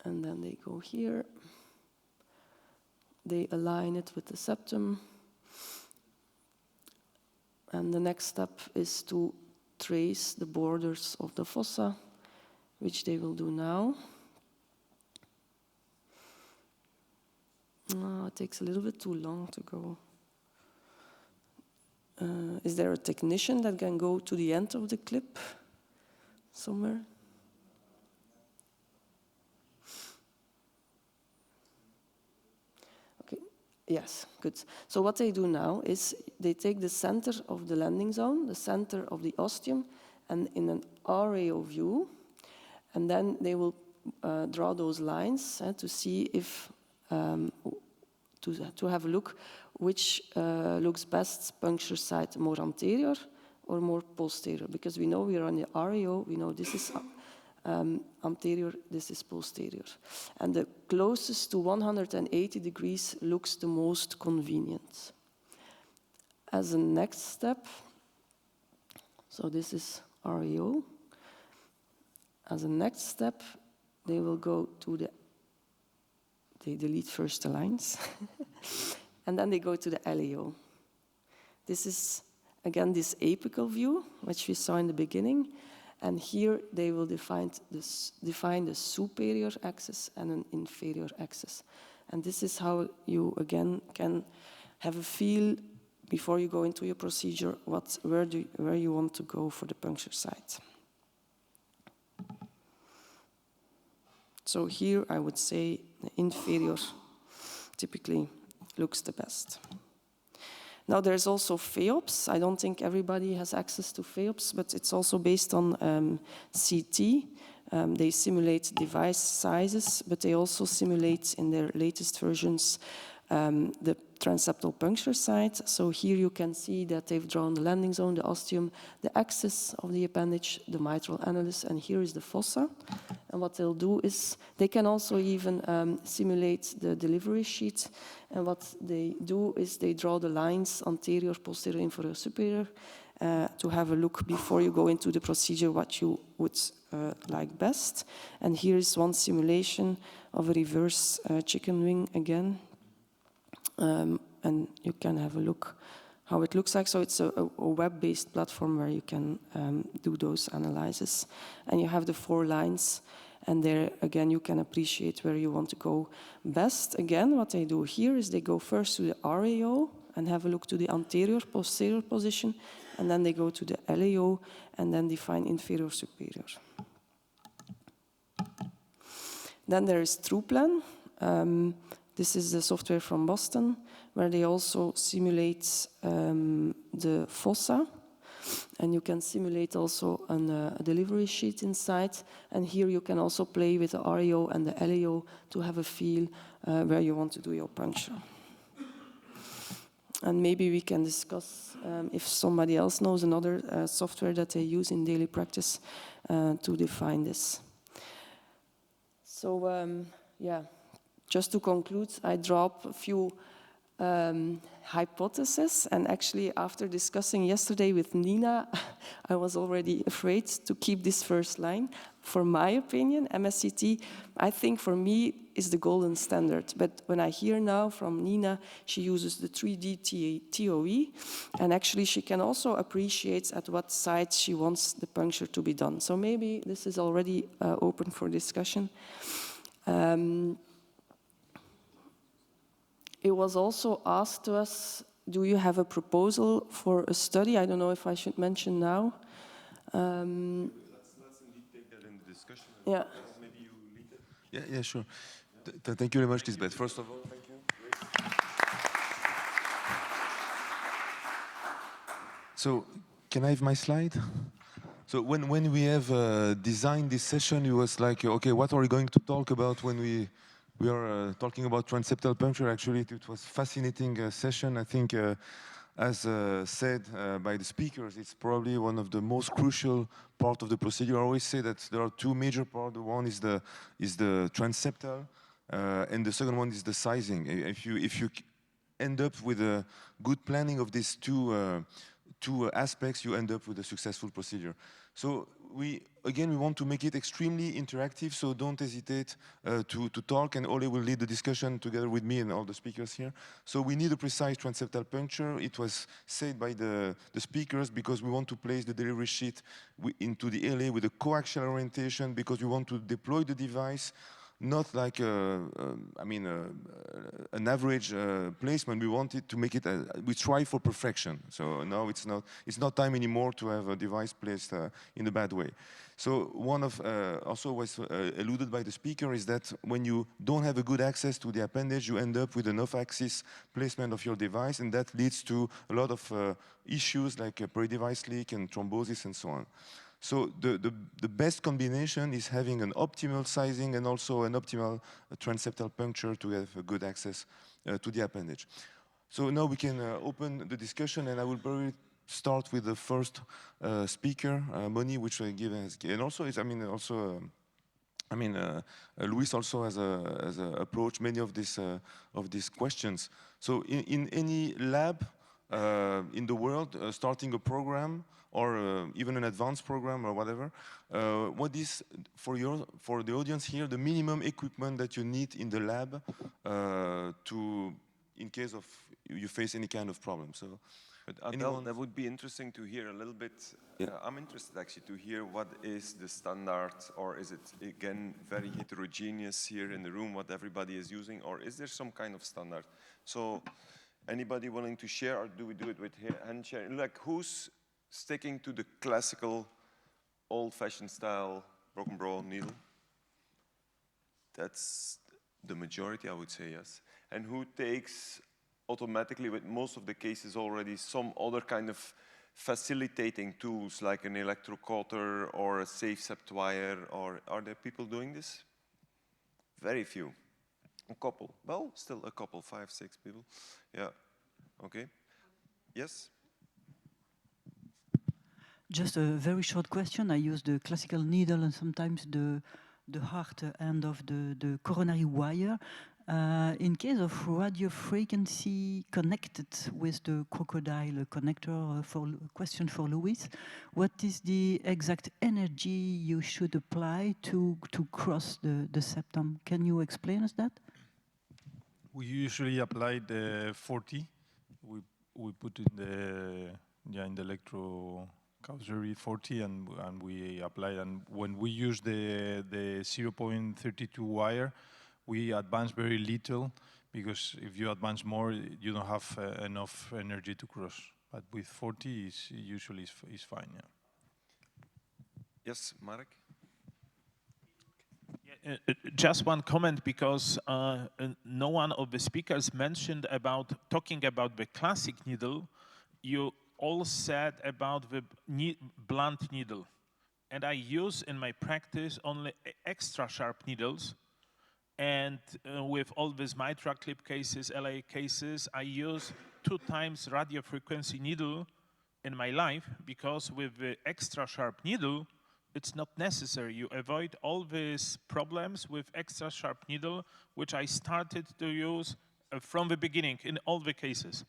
and then they go here. They align it with the septum. And the next step is to trace the borders of the fossa, which they will do now. It takes a little bit too long to go. Is there a technician that can go to the end of the clip? Somewhere? Okay, yes, good. So what they do now is they take the center of the landing zone, the center of the ostium, and in an RAO view, and then they will draw those lines to see if, to have a look which looks best, puncture site more anterior or more posterior, because we know we are on the RAO, we know this is anterior, this is posterior. And the closest to 180 degrees looks the most convenient. As a next step, so this is RAO. As a next step, they will go to they delete first the lines, and then they go to the LAO. This is again, this apical view, which we saw in the beginning, and here they will define the superior axis and an inferior axis. And this is how you, again, can have a feel before you go into your procedure, where you want to go for the puncture site. So here I would say the inferior typically looks the best. Now there's also FEOPS. I don't think everybody has access to FEOPS, but it's also based on CT. They simulate device sizes, but they also simulate in their latest versions the transseptal puncture site. So here you can see that they've drawn the landing zone, the ostium, the axis of the appendage, the mitral annulus, and here is the fossa. And what they'll do is they can also even simulate the delivery sheet. And what they do is they draw the lines anterior, posterior, inferior, superior to have a look before you go into the procedure what you would like best. And here is one simulation of a reverse chicken wing again. And you can have a look how it looks like. So it's a web-based platform where you can do those analyses. And you have the 4 lines. And there, again, you can appreciate where you want to go best. Again, what they do here is they go first to the RAO and have a look to the anterior, posterior position. And then they go to the LAO and then define inferior, superior. Then there is TruePlan. This is the software from Boston, where they also simulate the fossa. And you can simulate also a delivery sheet inside. And here you can also play with the RAO and the LAO to have a feel where you want to do your puncture. And maybe we can discuss if somebody else knows another software that they use in daily practice to define this. So, yeah. Just to conclude, I drop a few hypotheses, and actually after discussing yesterday with Nina, I was already afraid to keep this first line. For my opinion, MSCT, I think for me, is the golden standard. But when I hear now from Nina, she uses the 3D TOE, and actually she can also appreciate at what site she wants the puncture to be done. So maybe this is already open for discussion. It was also asked to us, do you have a proposal for a study? I don't know if I should mention now. Let's indeed take that in the discussion. Yeah. Maybe you lead it. Yeah, sure. Thank you very much, Liesbeth. First of all, thank you. So, can I have my slide? So when we have designed this session, it was like, okay, what are we going to talk about when we are talking about transseptal puncture? Actually, it was a fascinating session. I think, as said by the speakers, it's probably one of the most crucial part of the procedure. I always say that there are 2 major parts. One is the transseptal, and the second one is the sizing. If you end up with a good planning of these two aspects, you end up with a successful procedure. So we want to make it extremely interactive, so don't hesitate to talk, and Ole will lead the discussion together with me and all the speakers here. So we need a precise transseptal puncture. It was said by the speakers because we want to place the delivery sheet into the ELA with a coaxial orientation, because we want to deploy the device not like an average placement. We wanted to make it. We strive for perfection. So now it's not time anymore to have a device placed in a bad way. So one of also was alluded by the speaker is that when you don't have a good access to the appendage, you end up with an off-axis placement of your device, and that leads to a lot of issues like peri-device leak and thrombosis and so on. So the best combination is having an optimal sizing and also an optimal transseptal puncture to have a good access to the appendage. So now we can open the discussion, and I will probably start with the first speaker, Mony, which I give as, and also is, Luis also has approached many of these questions. So in any lab in the world, starting a program or even an advanced program or whatever, what is for the audience here the minimum equipment that you need in the lab in case of you face any kind of problem? So, but Adel, that would be interesting to hear a little bit. Yeah. I'm interested actually to hear what is the standard, or is it again very heterogeneous here in the room what everybody is using, or is there some kind of standard? So anybody willing to share, or do we do it with hand sharing? Like, who's sticking to the classical old-fashioned style broken bro needle? That's the majority, I would say, yes. And who takes automatically, with most of the cases already, some other kind of facilitating tools like an electrocauter or a safe sept wire, or are there people doing this? Very few. A couple. Well, still a couple, 5, 6 people. Yeah. Okay. Yes? Just a very short question. I use the classical needle and sometimes the hard end of the coronary wire. In case of radio frequency connected with the crocodile connector, for question for Louis, what is the exact energy you should apply to cross the septum? Can you explain us that? We usually apply the 40. We put in the electrocautery 40 and we apply. And when we use the 0.32 wire, we advance very little, because if you advance more, you don't have enough energy to cross. But with 40, usually is fine. Yeah. Yes, Marek? Just one comment, because no one of the speakers mentioned about talking about the classic needle. You all said about the blunt needle. And I use in my practice only extra sharp needles. And with all these mitral clip cases, ELAACC cases, I use 2 times radio frequency needle in my life, because with the extra sharp needle, it's not necessary. You avoid all these problems with extra sharp needle, which I started to use from the beginning in all the cases.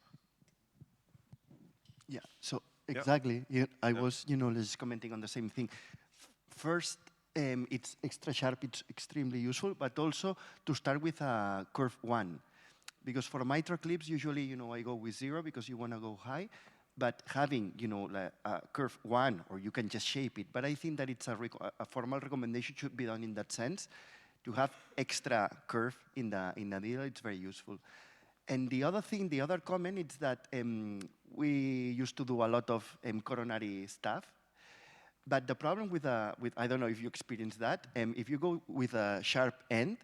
Yeah, so exactly. Yeah. I was, just commenting on the same thing. First, it's extra sharp, it's extremely useful, but also to start with a curve 1. Because for mitral clips, usually, I go with 0 because you want to go high. But having, like a curve 1, or you can just shape it. But I think that it's a formal recommendation should be done in that sense. To have extra curve in the needle, it's very useful. And the other thing, the other comment is that we used to do a lot of coronary stuff. But the problem with I don't know if you experience that, if you go with a sharp end,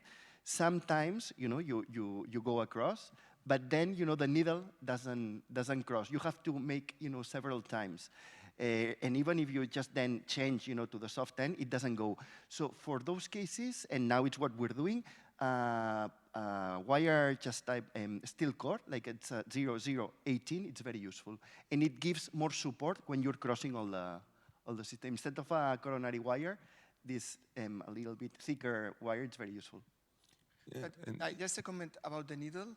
sometimes, you go across, but then, the needle doesn't cross. You have to make, several times. And even if you just then change, to the soft end, it doesn't go. So for those cases, and now it's what we're doing, wire just type steel cord, like it's 0018, it's very useful. And it gives more support when you're crossing all the system. Instead of a coronary wire, this a little bit thicker wire, it's very useful. Yeah, just a comment about the needle.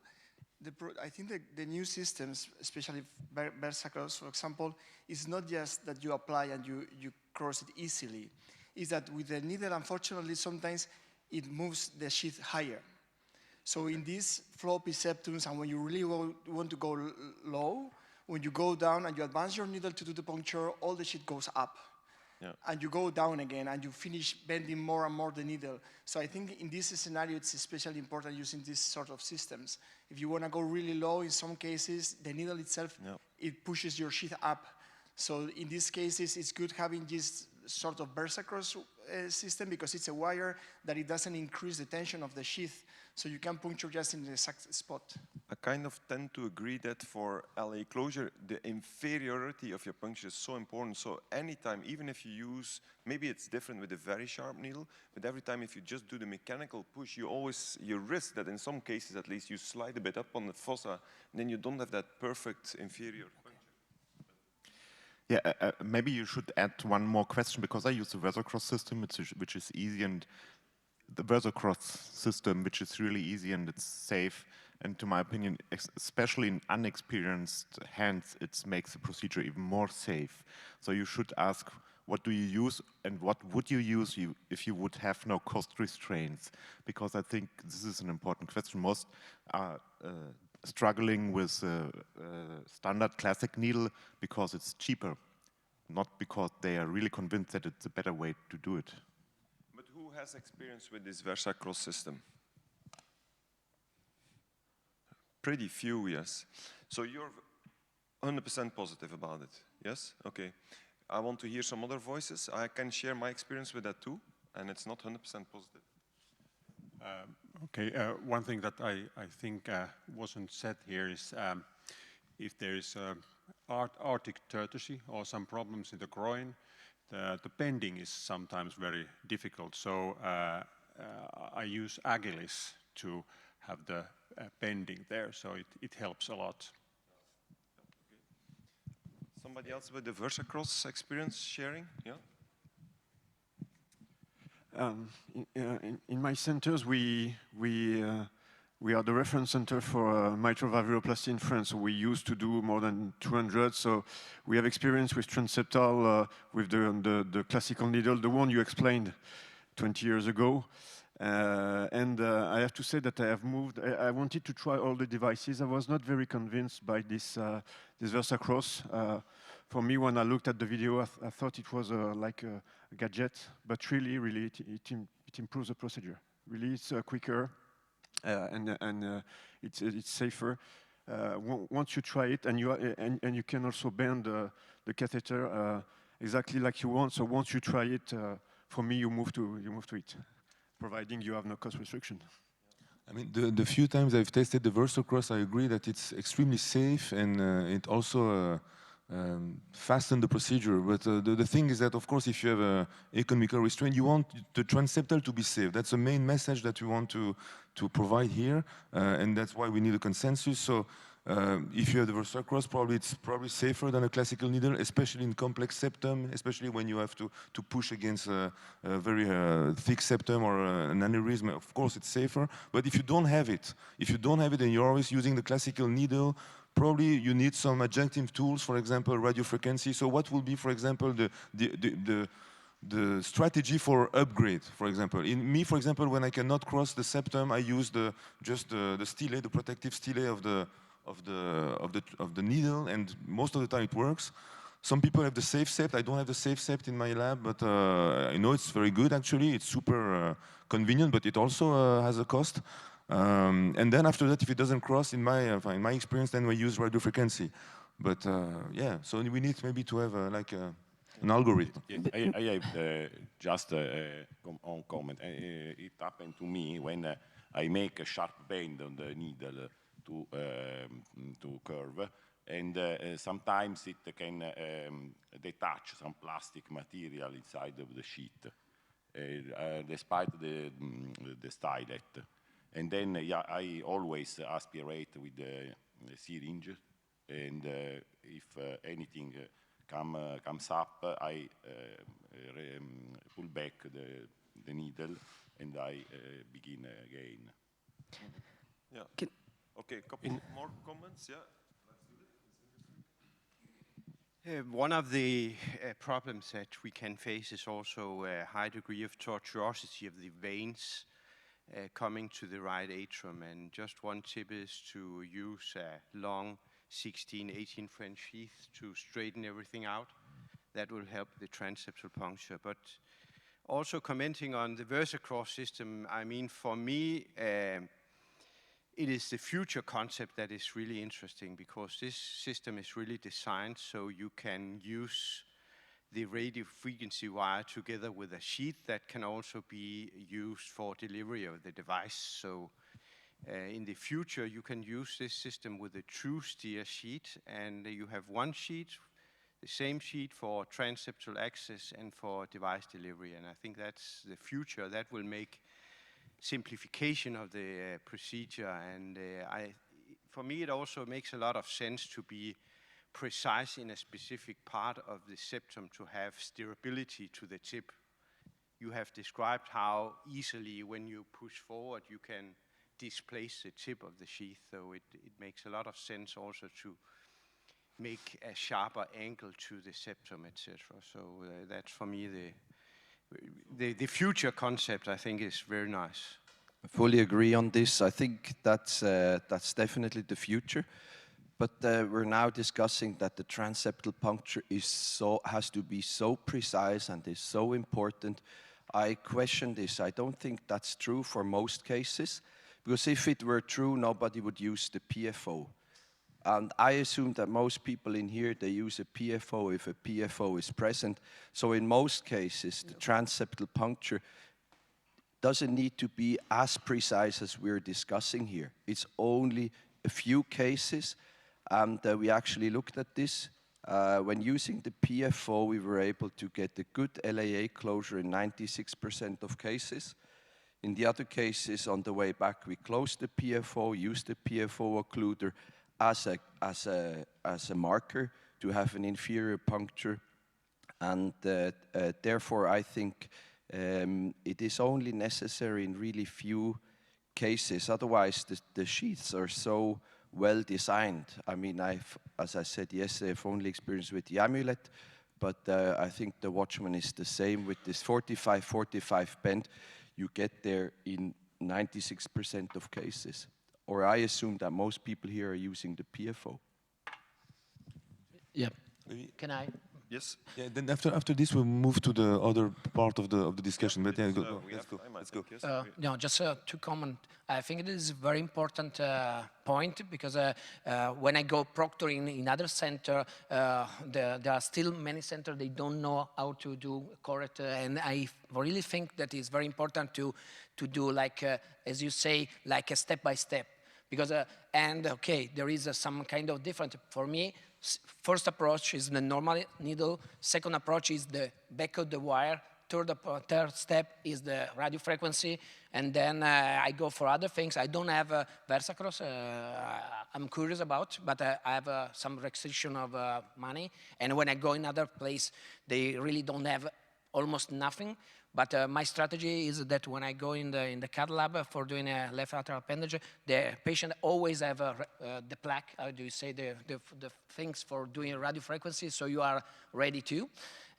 I think the new systems, especially VersaCross, for example, is not just that you apply and you cross it easily. It's that with the needle, unfortunately, sometimes it moves the sheath higher. So in these floppy septums, and when you really want to go low, when you go down and you advance your needle to do the puncture, all the sheath goes up. Yeah. And you go down again, and you finish bending more and more the needle. So I think in this scenario, it's especially important using these sort of systems. If you want to go really low, in some cases, the needle itself, it pushes your sheath up. So in these cases, it's good having this sort of VersaCross system, because it's a wire that it doesn't increase the tension of the sheath. So you can puncture just in the exact spot. I kind of tend to agree that for ELAACC closure, the inferiority of your puncture is so important. So anytime, even if you use, maybe it's different with a very sharp needle, but every time if you just do the mechanical push, you risk that in some cases at least you slide a bit up on the fossa, and then you don't have that perfect inferior puncture. Yeah, maybe you should add one more question, because I use the VersaCross system, which is easy, and the VersaCross system, which is really easy and it's safe, and to my opinion, especially in unexperienced hands, it makes the procedure even more safe. So you should ask, what do you use, and what would you use if you would have no cost restraints? Because I think this is an important question. Most are struggling with standard classic needle because it's cheaper, not because they are really convinced that it's a better way to do it. But who has experience with this VersaCross system? Pretty few, yes. So you're 100% positive about it, yes? Okay. I want to hear some other voices. I can share my experience with that too, and it's not 100% positive. Okay, one thing that I think wasn't said here is if there is aortic tertiary or some problems in the groin, the bending is sometimes very difficult. So I use Agilis to have the bending there, so it helps a lot. Somebody else with the VersaCross experience sharing? Yeah. In my centers, we are the reference center for mitral valvuloplasty in France. So we used to do more than 200. So we have experience with Transseptal, with the classical needle, the one you explained 20 years ago. And I have to say that I have moved. I wanted to try all the devices. I was not very convinced by this VersaCross. For me, when I looked at the video, I thought it was like a gadget, but really, it improves the procedure. Really, it's quicker and it's safer. Once you try it, and you can also bend the catheter exactly like you want. So once you try it, for me, you move to it, providing you have no cost restriction. I mean, the few times I've tested the VersaCross, I agree that it's extremely safe and it also fasten the procedure. But the thing is that, of course, if you have a economical restraint, you want the Transseptal to be safe. That's the main message that we want to provide here, and that's why we need a consensus. So if you have the VersaCross, it's probably safer than a classical needle, especially in complex septum, especially when you have to push against a very thick septum or an aneurysm. Of course, it's safer. But if you don't have it and you're always using the classical needle, probably you need some adjunctive tools, for example, radiofrequency. So what will be, for example, the strategy for upgrade, for example? In me, for example, when I cannot cross the septum, I use just the stellate, the protective stellate of the needle, and most of the time it works. Some people have the safe sept. I don't have the safe sept in my lab, but I know it's very good actually. It's super convenient, but it also has a cost. And then after that, if it doesn't cross, in my experience, then we use radiofrequency. But yeah, so we need maybe to have like an algorithm. Yes, I have just on comment. It happened to me when I make a sharp bend on the needle to curve, and sometimes it can detach some plastic material inside of the sheet, despite the stylet. And then yeah, I always aspirate with the syringe, and if anything comes up, I pull back the needle and I begin again. Yeah. Okay, a couple more comments, yeah. One of the problems that we can face is also a high degree of tortuosity of the veins coming to the right atrium. And just one tip is to use a long 16, 18 French sheath to straighten everything out. That will help the transseptal puncture. But also commenting on the VersaCross system, I mean, for me, it is the future concept that is really interesting, because this system is really designed so you can use the radio frequency wire together with a sheath that can also be used for delivery of the device. So in the future, you can use this system with a true steer sheet, and you have one sheet, the same sheet for transseptal access and for device delivery. And I think that's the future. That will make simplification of the procedure, and for me it also makes a lot of sense to be precise in a specific part of the septum to have steerability to the tip. You have described how easily when you push forward you can displace the tip of the sheath, so it makes a lot of sense also to make a sharper angle to the septum, etc. So that's for me the future concept. I think is very nice. I fully agree on this. I think that's definitely the future. But we're now discussing that the transseptal puncture has to be so precise and is so important. I question this. I don't think that's true for most cases, because if it were true, nobody would use the PFO. And I assume that most people in here, they use a PFO if a PFO is present. So in most cases, the transseptal puncture doesn't need to be as precise as we're discussing here. It's only a few cases. And we actually looked at this. When using the PFO, we were able to get a good LAA closure in 96% of cases. In the other cases, on the way back, we closed the PFO, used the PFO occluder as a marker to have an inferior puncture. And therefore, I think it is only necessary in really few cases. Otherwise, the sheaths are so well designed. I mean, as I said yesterday, I've only experienced with the amulet, but I think the Watchman is the same with this 45-45 bend. You get there in 96% of cases. Or I assume that most people here are using the PFO. Yeah. Can I? Yes. Yeah. Then after this, we'll move to the other part of the discussion. But yeah, let's go. No, just to comment. I think it is a very important point because when I go proctoring in other center, there are still many centers they don't know how to do correct, and I really think that it's very important to do like as you say, like a step by step. Because and okay, there is some kind of difference for me. First approach is the normal needle. Second approach is the back of the wire. Third step is the radio frequency, and then I go for other things. I don't have VersaCross. I'm curious about, but I have some restriction of money. And when I go in other place, they really don't have almost nothing. But my strategy is that when I go in the CAD lab for doing a left atrial appendage, the patient always have the plaque, how do you say, the things for doing radio frequency, so you are ready to.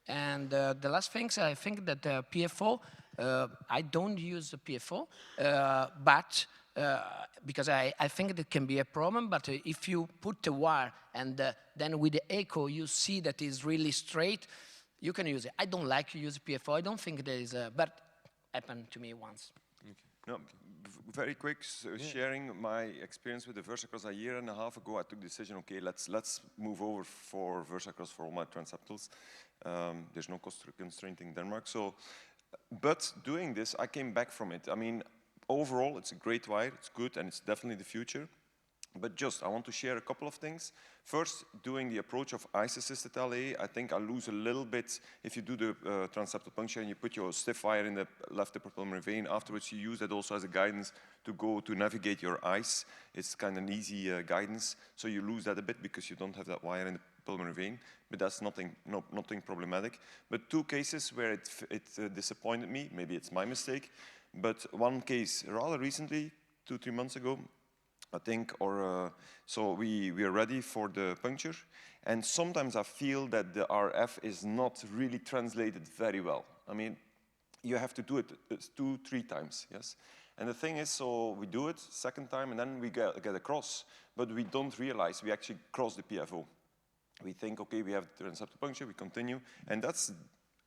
And the last things, I think that PFO, I don't use the PFO, but because I think that can be a problem, but if you put the wire and then with the echo you see that it's really straight, you can use it. I don't like to use PFO. I don't think there is a, but happened to me once. Okay. No, very quick, sharing my experience with the VersaCross a year and a half ago. I took the decision, okay, let's move over for VersaCross for all my Transseptals. There's no cost constraint in Denmark. So, but doing this, I came back from it. I mean, overall, it's a great wire. It's good, and it's definitely the future. But just, I want to share a couple of things. First, doing the approach of ice-assisted LA, I think I lose a little bit if you do the transseptal puncture and you put your stiff wire in the left upper pulmonary vein. Afterwards, you use that also as a guidance to go to navigate your ice. It's kind of an easy guidance, so you lose that a bit because you don't have that wire in the pulmonary vein, but that's nothing problematic. But two cases where it disappointed me, maybe it's my mistake, but one case rather recently, 2-3 months ago, I think, so we are ready for the puncture, and sometimes I feel that the RF is not really translated very well. I mean, you have to do it 2-3 times, yes? And the thing is, so we do it second time, and then we get across, but we don't realize we actually cross the PFO. We think, okay, we have the transseptal puncture, we continue, and that's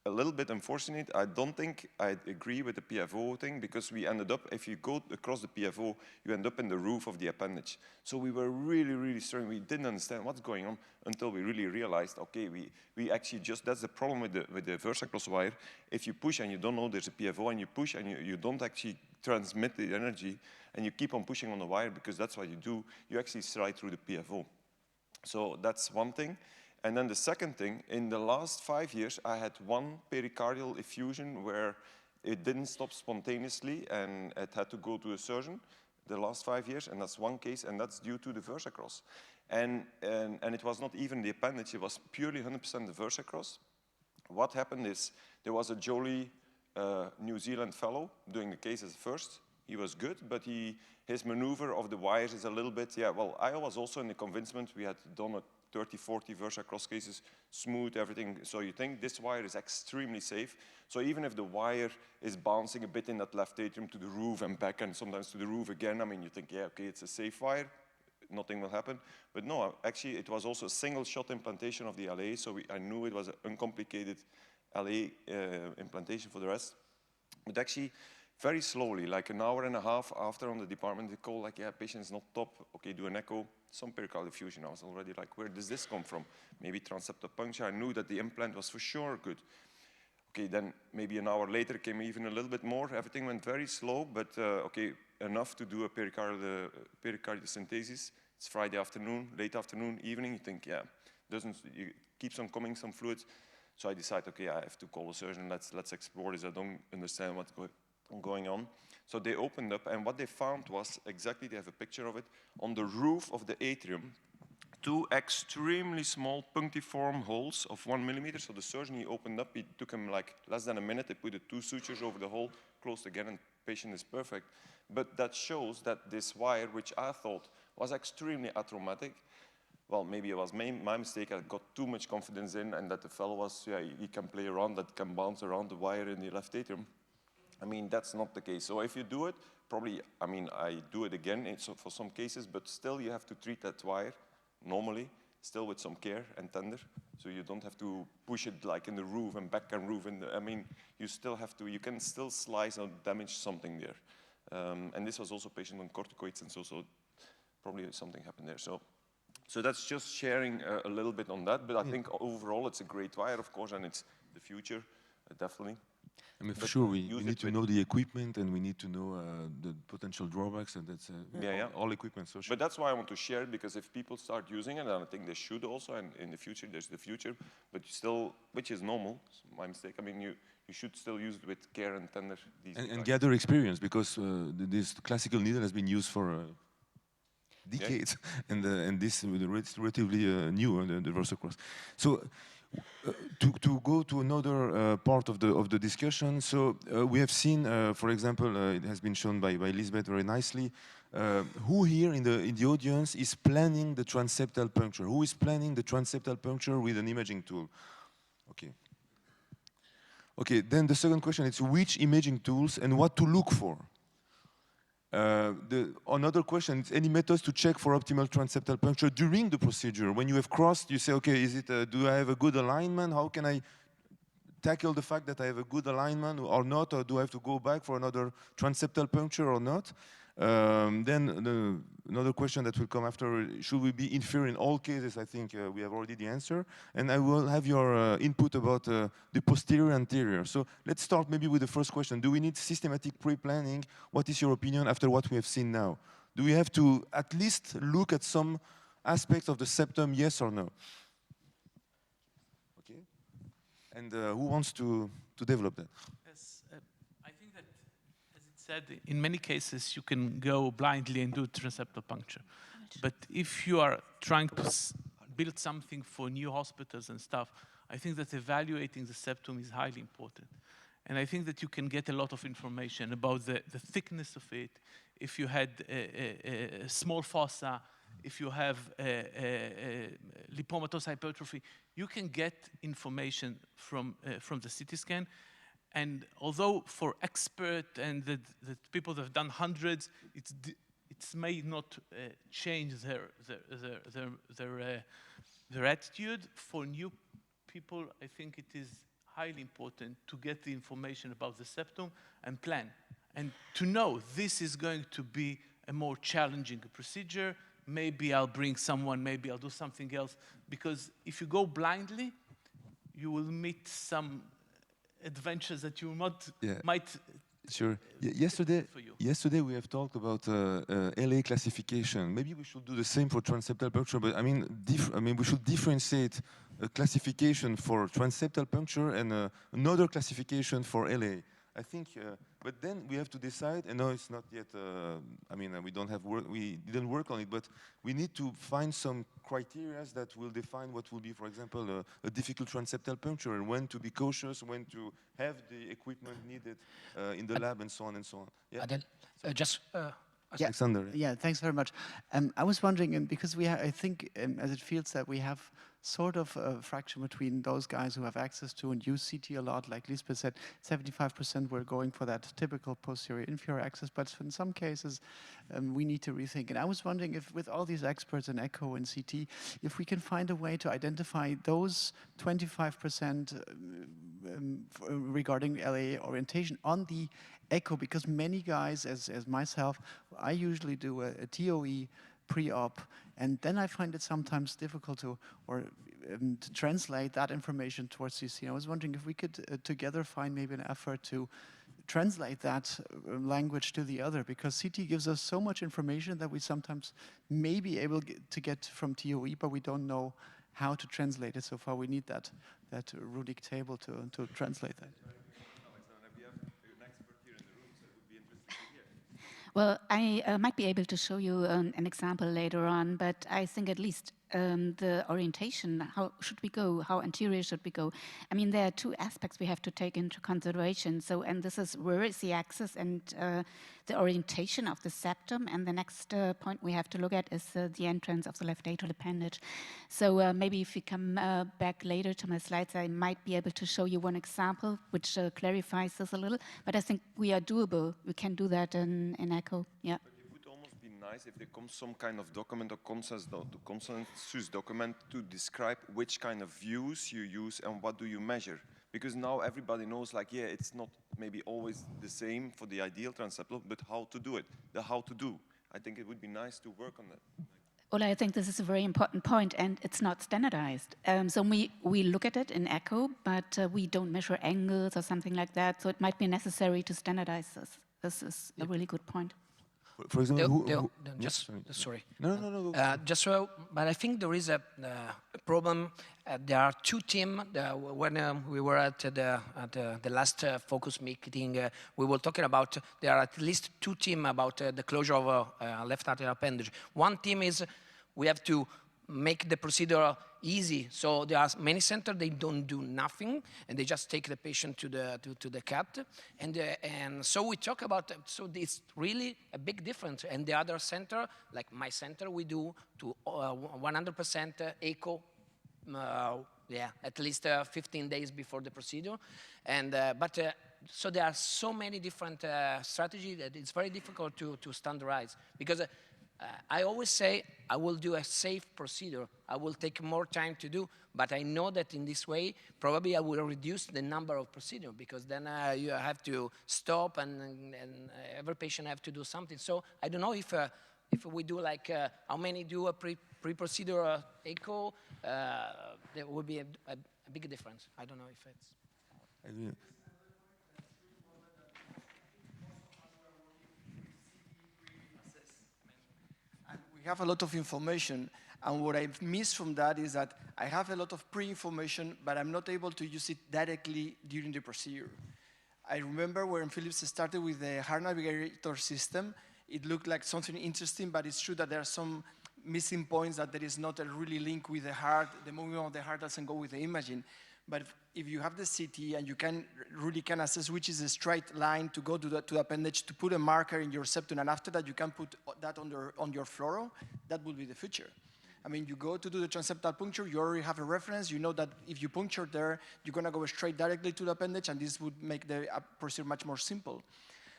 a little bit unfortunate. I don't think I agree with the PFO thing, because we ended up, if you go across the PFO, you end up in the roof of the appendage. So we were really, really struggling. We didn't understand what's going on until we really realized, okay, we actually just, that's the problem with the VersaCross wire. If you push and you don't know there's a PFO, and you push and you don't actually transmit the energy, and you keep on pushing on the wire, because that's what you do, you actually slide through the PFO. So that's one thing. And then the second thing, in the last 5 years, I had one pericardial effusion where it didn't stop spontaneously and it had to go to a surgeon the last 5 years, and that's one case, and that's due to the VersaCross. And it was not even the appendage, it was purely 100% the VersaCross. What happened is, there was a jolly New Zealand fellow doing the case as first. He was good, but his maneuver of the wires is a little bit, yeah, well, I was also in the convincement we had done a 30-40 VersaCross cases, smooth, everything. So you think this wire is extremely safe. So even if the wire is bouncing a bit in that left atrium to the roof and back and sometimes to the roof again, I mean, you think, yeah, okay, it's a safe wire, nothing will happen. But no, actually, it was also a single shot implantation of the LA, so I knew it was an uncomplicated LA implantation for the rest. But actually, very slowly, like an hour and a half after on the department, they call like, yeah, patient is not top, okay, do an echo, some pericardial effusion. I was already like, where does this come from? Maybe transseptal puncture. I knew that the implant was for sure good. Okay, then maybe an hour later came even a little bit more. Everything went very slow, but okay, enough to do a pericardial synthesis. It's Friday afternoon, late afternoon, evening, you think, yeah, it keeps on coming, some fluids. So I decide, okay, I have to call a surgeon, let's explore this, I don't understand what's going on. So they opened up, and what they found was exactly, they have a picture of it, on the roof of the atrium, 2 extremely small punctiform holes of 1 millimeter. So the surgeon, he opened up, it took him like less than a minute, they put the 2 sutures over the hole, closed again, and the patient is perfect. But that shows that this wire, which I thought was extremely atraumatic, well, maybe it was my mistake, I got too much confidence in, and that the fellow was, yeah, he can play around, that can bounce around the wire in the left atrium. I mean, that's not the case. So if you do it, probably, I mean, I do it again for some cases, but still you have to treat that wire normally, still with some care and tender. So you don't have to push it like in the roof and back and roof. I mean, you still have to, you can still slice or damage something there. And this was also a patient on corticoids, and so probably something happened there. So that's just sharing a little bit on that, but I think overall it's a great wire, of course, and it's the future, definitely. I mean, for sure, we need to know the equipment, and we need to know the potential drawbacks, and that's all equipment. So but that's why I want to share it, because if people start using it, and I think they should also, and in the future, there's the future, but still, which is normal, my mistake, I mean, you should still use it with care and tender. And gather experience, because this classical needle has been used for decades, and this is relatively new, the Rosseel. So to go to another part of the discussion, so we have seen, for example, it has been shown by Liesbeth very nicely, who here in the audience is planning the transseptal puncture? Who is planning the transseptal puncture with an imaging tool? Okay. Okay, then the second question is which imaging tools and what to look for? Another question is any methods to check for optimal transseptal puncture during the procedure? When you have crossed, you say, okay, do I have a good alignment? How can I tackle the fact that I have a good alignment or not? Or do I have to go back for another transseptal puncture or not? Then another question that will come after, should we be inferior in all cases? I think we have already the answer. And I will have your input about the posterior anterior. So let's start maybe with the first question. Do we need systematic pre-planning? What is your opinion after what we have seen now? Do we have to at least look at some aspects of the septum, yes or no? Okay. And who wants to develop that? Yes, I think that, as it said, in many cases you can go blindly and do transseptal puncture. But if you are trying to build something for new hospitals and stuff, I think that evaluating the septum is highly important. And I think that you can get a lot of information about the thickness of it, if you had a small fossa, if you have lipomatous hypertrophy, you can get information from the CT scan. And although for expert and the people that have done hundreds, it may not change their attitude. For new people, I think it is highly important to get the information about the septum and plan. And to know this is going to be a more challenging procedure. Maybe I'll bring someone, maybe I'll do something else. Because if you go blindly, you will meet some adventures that you might. Sure. Yesterday we have talked about LA classification. Maybe we should do the same for transseptal puncture. But I mean, we should differentiate a classification for transseptal puncture and another classification for LA. I think, but then we have to decide. And no, it's not yet. I mean, we didn't work on it, but we need to find some criteria that will define what will be, for example, a difficult transseptal puncture, and when to be cautious, when to have the equipment needed in the lab, and so on and so on. Yeah. Adel, Alexander. Yeah, thanks very much. I was wondering, because I think, as it feels that we have sort of a fraction between those guys who have access to and use CT a lot, like Liesbeth said, 75% were going for that typical posterior inferior access, but in some cases we need to rethink. And I was wondering if with all these experts in echo and CT, if we can find a way to identify those 25% regarding LA orientation on the echo, because many guys, as myself, I usually do a TOE pre-op, and then I find it sometimes difficult to translate that information towards CC. I was wondering if we could together find maybe an effort to translate that language to the other, because CT gives us so much information that we sometimes may be able to get from TOE, but we don't know how to translate it so far. We need that Rudik table to translate that. Well, I might be able to show you an example later on, but I think at least the orientation, how should we go, how anterior should we go? I mean, there are two aspects we have to take into consideration. So, and this is where is the axis and the orientation of the septum, and the next point we have to look at is the entrance of the left atrial appendage. So maybe if we come back later to my slides, I might be able to show you one example which clarifies this a little, but I think we are doable. We can do that in echo, yeah. Nice if there comes some kind of document or consensus document to describe which kind of views you use and what do you measure. Because now everybody knows, like, yeah, it's not maybe always the same for the ideal transseptal, but how to do it, the how to do. I think it would be nice to work on that. Well, I think this is a very important point, and it's not standardized. So we look at it in echo, but we don't measure angles or something like that, so it might be necessary to standardize this. This is a really good point. For example, sorry. No. Just so, but I think there is a problem. There are two teams. When we were at the last focus meeting, we were talking about there are at least two teams about the closure of left atrial appendage. One team is we have to make the procedure easy. So there are many centers, they don't do nothing, and they just take the patient to the CAT. And so we talk about, so it's really a big difference. And the other center, like my center, we do to 100% echo, at least 15 days before the procedure. And so there are so many different strategies that it's very difficult to standardize, because I always say I will do a safe procedure. I will take more time to do, but I know that in this way, probably I will reduce the number of procedures, because then you have to stop and every patient have to do something. So I don't know if we do like, how many do a pre-procedure echo, there will be a big difference. I don't know if it's... We have a lot of information, and what I've missed from that is that I have a lot of pre-information, but I'm not able to use it directly during the procedure. I remember when Philips started with the heart navigator system, it looked like something interesting, but it's true that there are some missing points, that there is not a really link with the heart. The movement of the heart doesn't go with the imaging. But if you have the CT and you can really assess which is a straight line to go to the appendage, to put a marker in your septum, and after that you can put that on your fluoro, that will be the future. I mean, you go to do the transseptal puncture, you already have a reference, you know that if you puncture there, you're gonna go straight directly to the appendage, and this would make the procedure much more simple.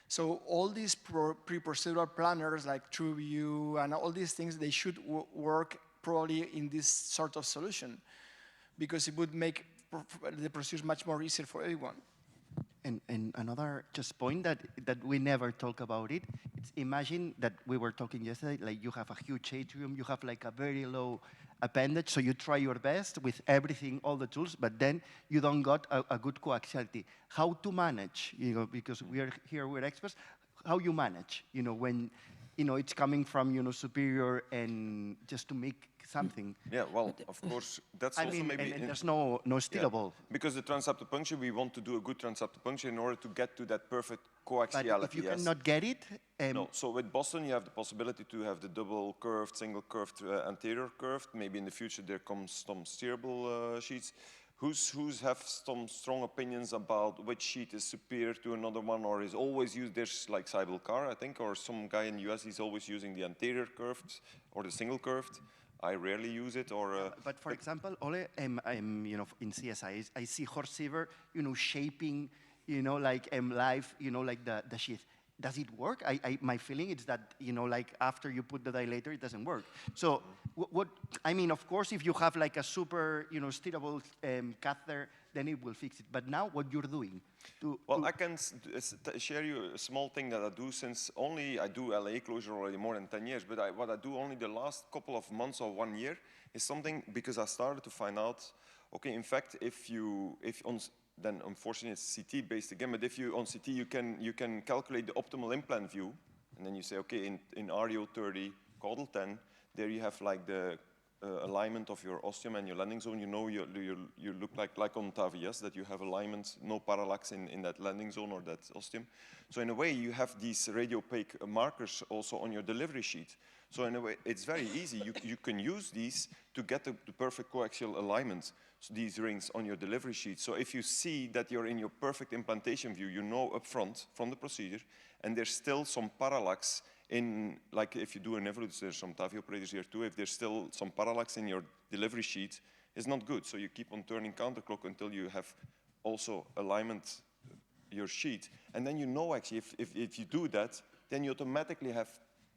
So all these pre-procedural planners like TrueView and all these things, they should work probably in this sort of solution, because it would make the procedure much more easier for everyone. And another just point that we never talk about it, it's imagine that we were talking yesterday, like you have a huge atrium, you have like a very low appendage, so you try your best with everything, all the tools, but then you don't got a good coaxiality. How to manage, you know, because we are here, we're experts, how you manage, you know, when, you know, it's coming from, you know, superior and just to make something. Yeah, well, of course, that's I also mean, maybe... and there's no stealable. Yeah, because the transseptal puncture, we want to do a good transseptal puncture in order to get to that perfect coaxiality. But if you cannot get it... no, so with Boston, you have the possibility to have the double curved, single curved, anterior curved. Maybe in the future there comes some steerable sheets. Who's have some strong opinions about which sheet is superior to another one, or is always used? There's like Cybel Carr, I think, or some guy in the US, he's always using the anterior curved or the single curved. I rarely use it, or... but for example, Ole, you know, in CSI, I see Horst Siever, you know, shaping, you know, like live, you know, like the sheath. Does it work? My feeling is that, you know, like after you put the dilator, it doesn't work. So what I mean, of course, if you have like a super, you know, steerable catheter, then it will fix it. But now what you're doing? Well, I can share you a small thing that I do, since I do LA closure already more than 10 years, but what I do only the last couple of months or 1 year is something, because I started to find out, okay, in fact, if then unfortunately it's CT based again. But if you on CT you can calculate the optimal implant view, and then you say, okay, in REO 30, caudal 10, there you have like the alignment of your ostium and your landing zone. You know you look like on TAVI, yes, that you have alignment, no parallax in that landing zone or that ostium. So in a way you have these radiopaque markers also on your delivery sheet. So in a way it's very easy. You can use these to get the perfect coaxial alignment, so these rings on your delivery sheet. So if you see that you're in your perfect implantation view, you know up front from the procedure, and there's still some parallax in, like if you do an evolute, there's some TAVI operators here too, if there's still some parallax in your delivery sheet, it's not good. So you keep on turning counterclock until you have also alignment your sheet. And then you know actually if you do that, then you automatically have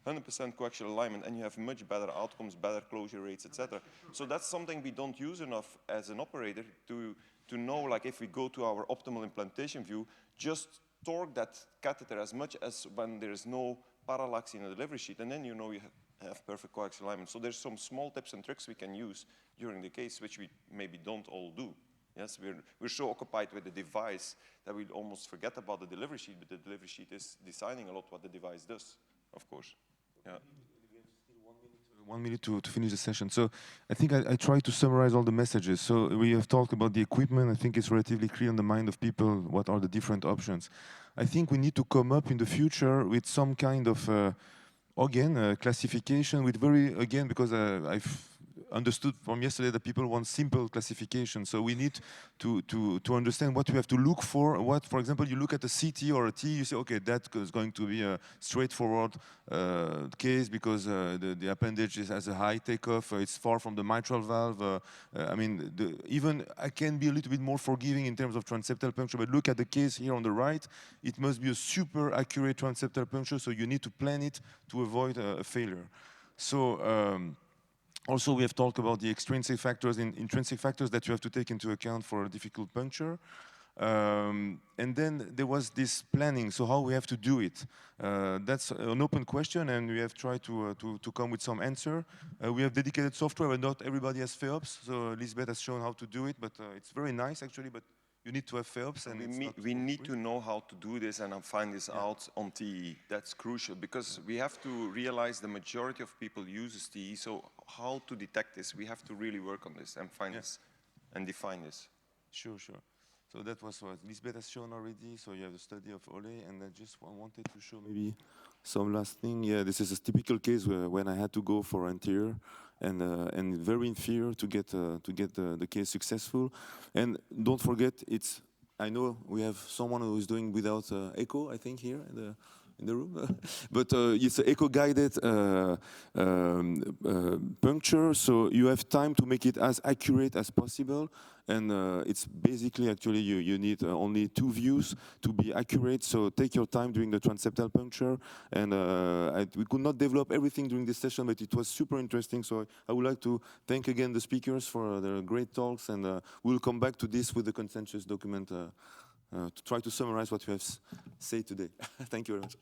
100% coaxial alignment and you have much better outcomes, better closure rates, etc. So that's something we don't use enough as an operator to know, like if we go to our optimal implantation view, just torque that catheter as much as when there is no parallax in the delivery sheet, and then you know you have perfect coaxial alignment. So there's some small tips and tricks we can use during the case, which we maybe don't all do. Yes, we're so occupied with the device that we almost forget about the delivery sheet, but the delivery sheet is deciding a lot what the device does, of course. Yeah. 1 minute to finish the session. So I think I try to summarize all the messages. So we have talked about the equipment. I think it's relatively clear in the mind of people what are the different options. I think we need to come up in the future with some kind of, again, classification with again, because I've understood from yesterday that people want simple classification. So we need to understand what we have to look for. What, for example, you look at a CT or a T, you say, okay, that is going to be a straightforward case because the appendage has a high takeoff. It's far from the mitral valve. I mean, even I can be a little bit more forgiving in terms of transseptal puncture, but look at the case here on the right. It must be a super accurate transseptal puncture, so you need to plan it to avoid a failure. So, also, we have talked about the extrinsic factors, intrinsic factors that you have to take into account for a difficult puncture. And then there was this planning, so how we have to do it. That's an open question, and we have tried to come with some answer. We have dedicated software, but not everybody has FEOPS, so Liesbeth has shown how to do it, but it's very nice actually, but you need to have FEOPS. And we need to know how to do this and find this out on TE. That's crucial because we have to realize the majority of people uses TE. So how to detect this? We have to really work on this and find this and define this. Sure. So that was what Liesbeth has shown already. So you have the study of Ole, and I just wanted to show maybe some last thing. Yeah, this is a typical case when I had to go for anterior and very inferior to get the case successful. And don't forget, I know we have someone who is doing without echo, I think, here in the room, but it's an echo-guided puncture, so you have time to make it as accurate as possible, and it's basically actually you need only 2 views to be accurate, so take your time during the transseptal puncture, and we could not develop everything during this session, but it was super interesting, so I would like to thank again the speakers for their great talks, and we'll come back to this with the consensus document to try to summarize what we have said today. Thank you very much.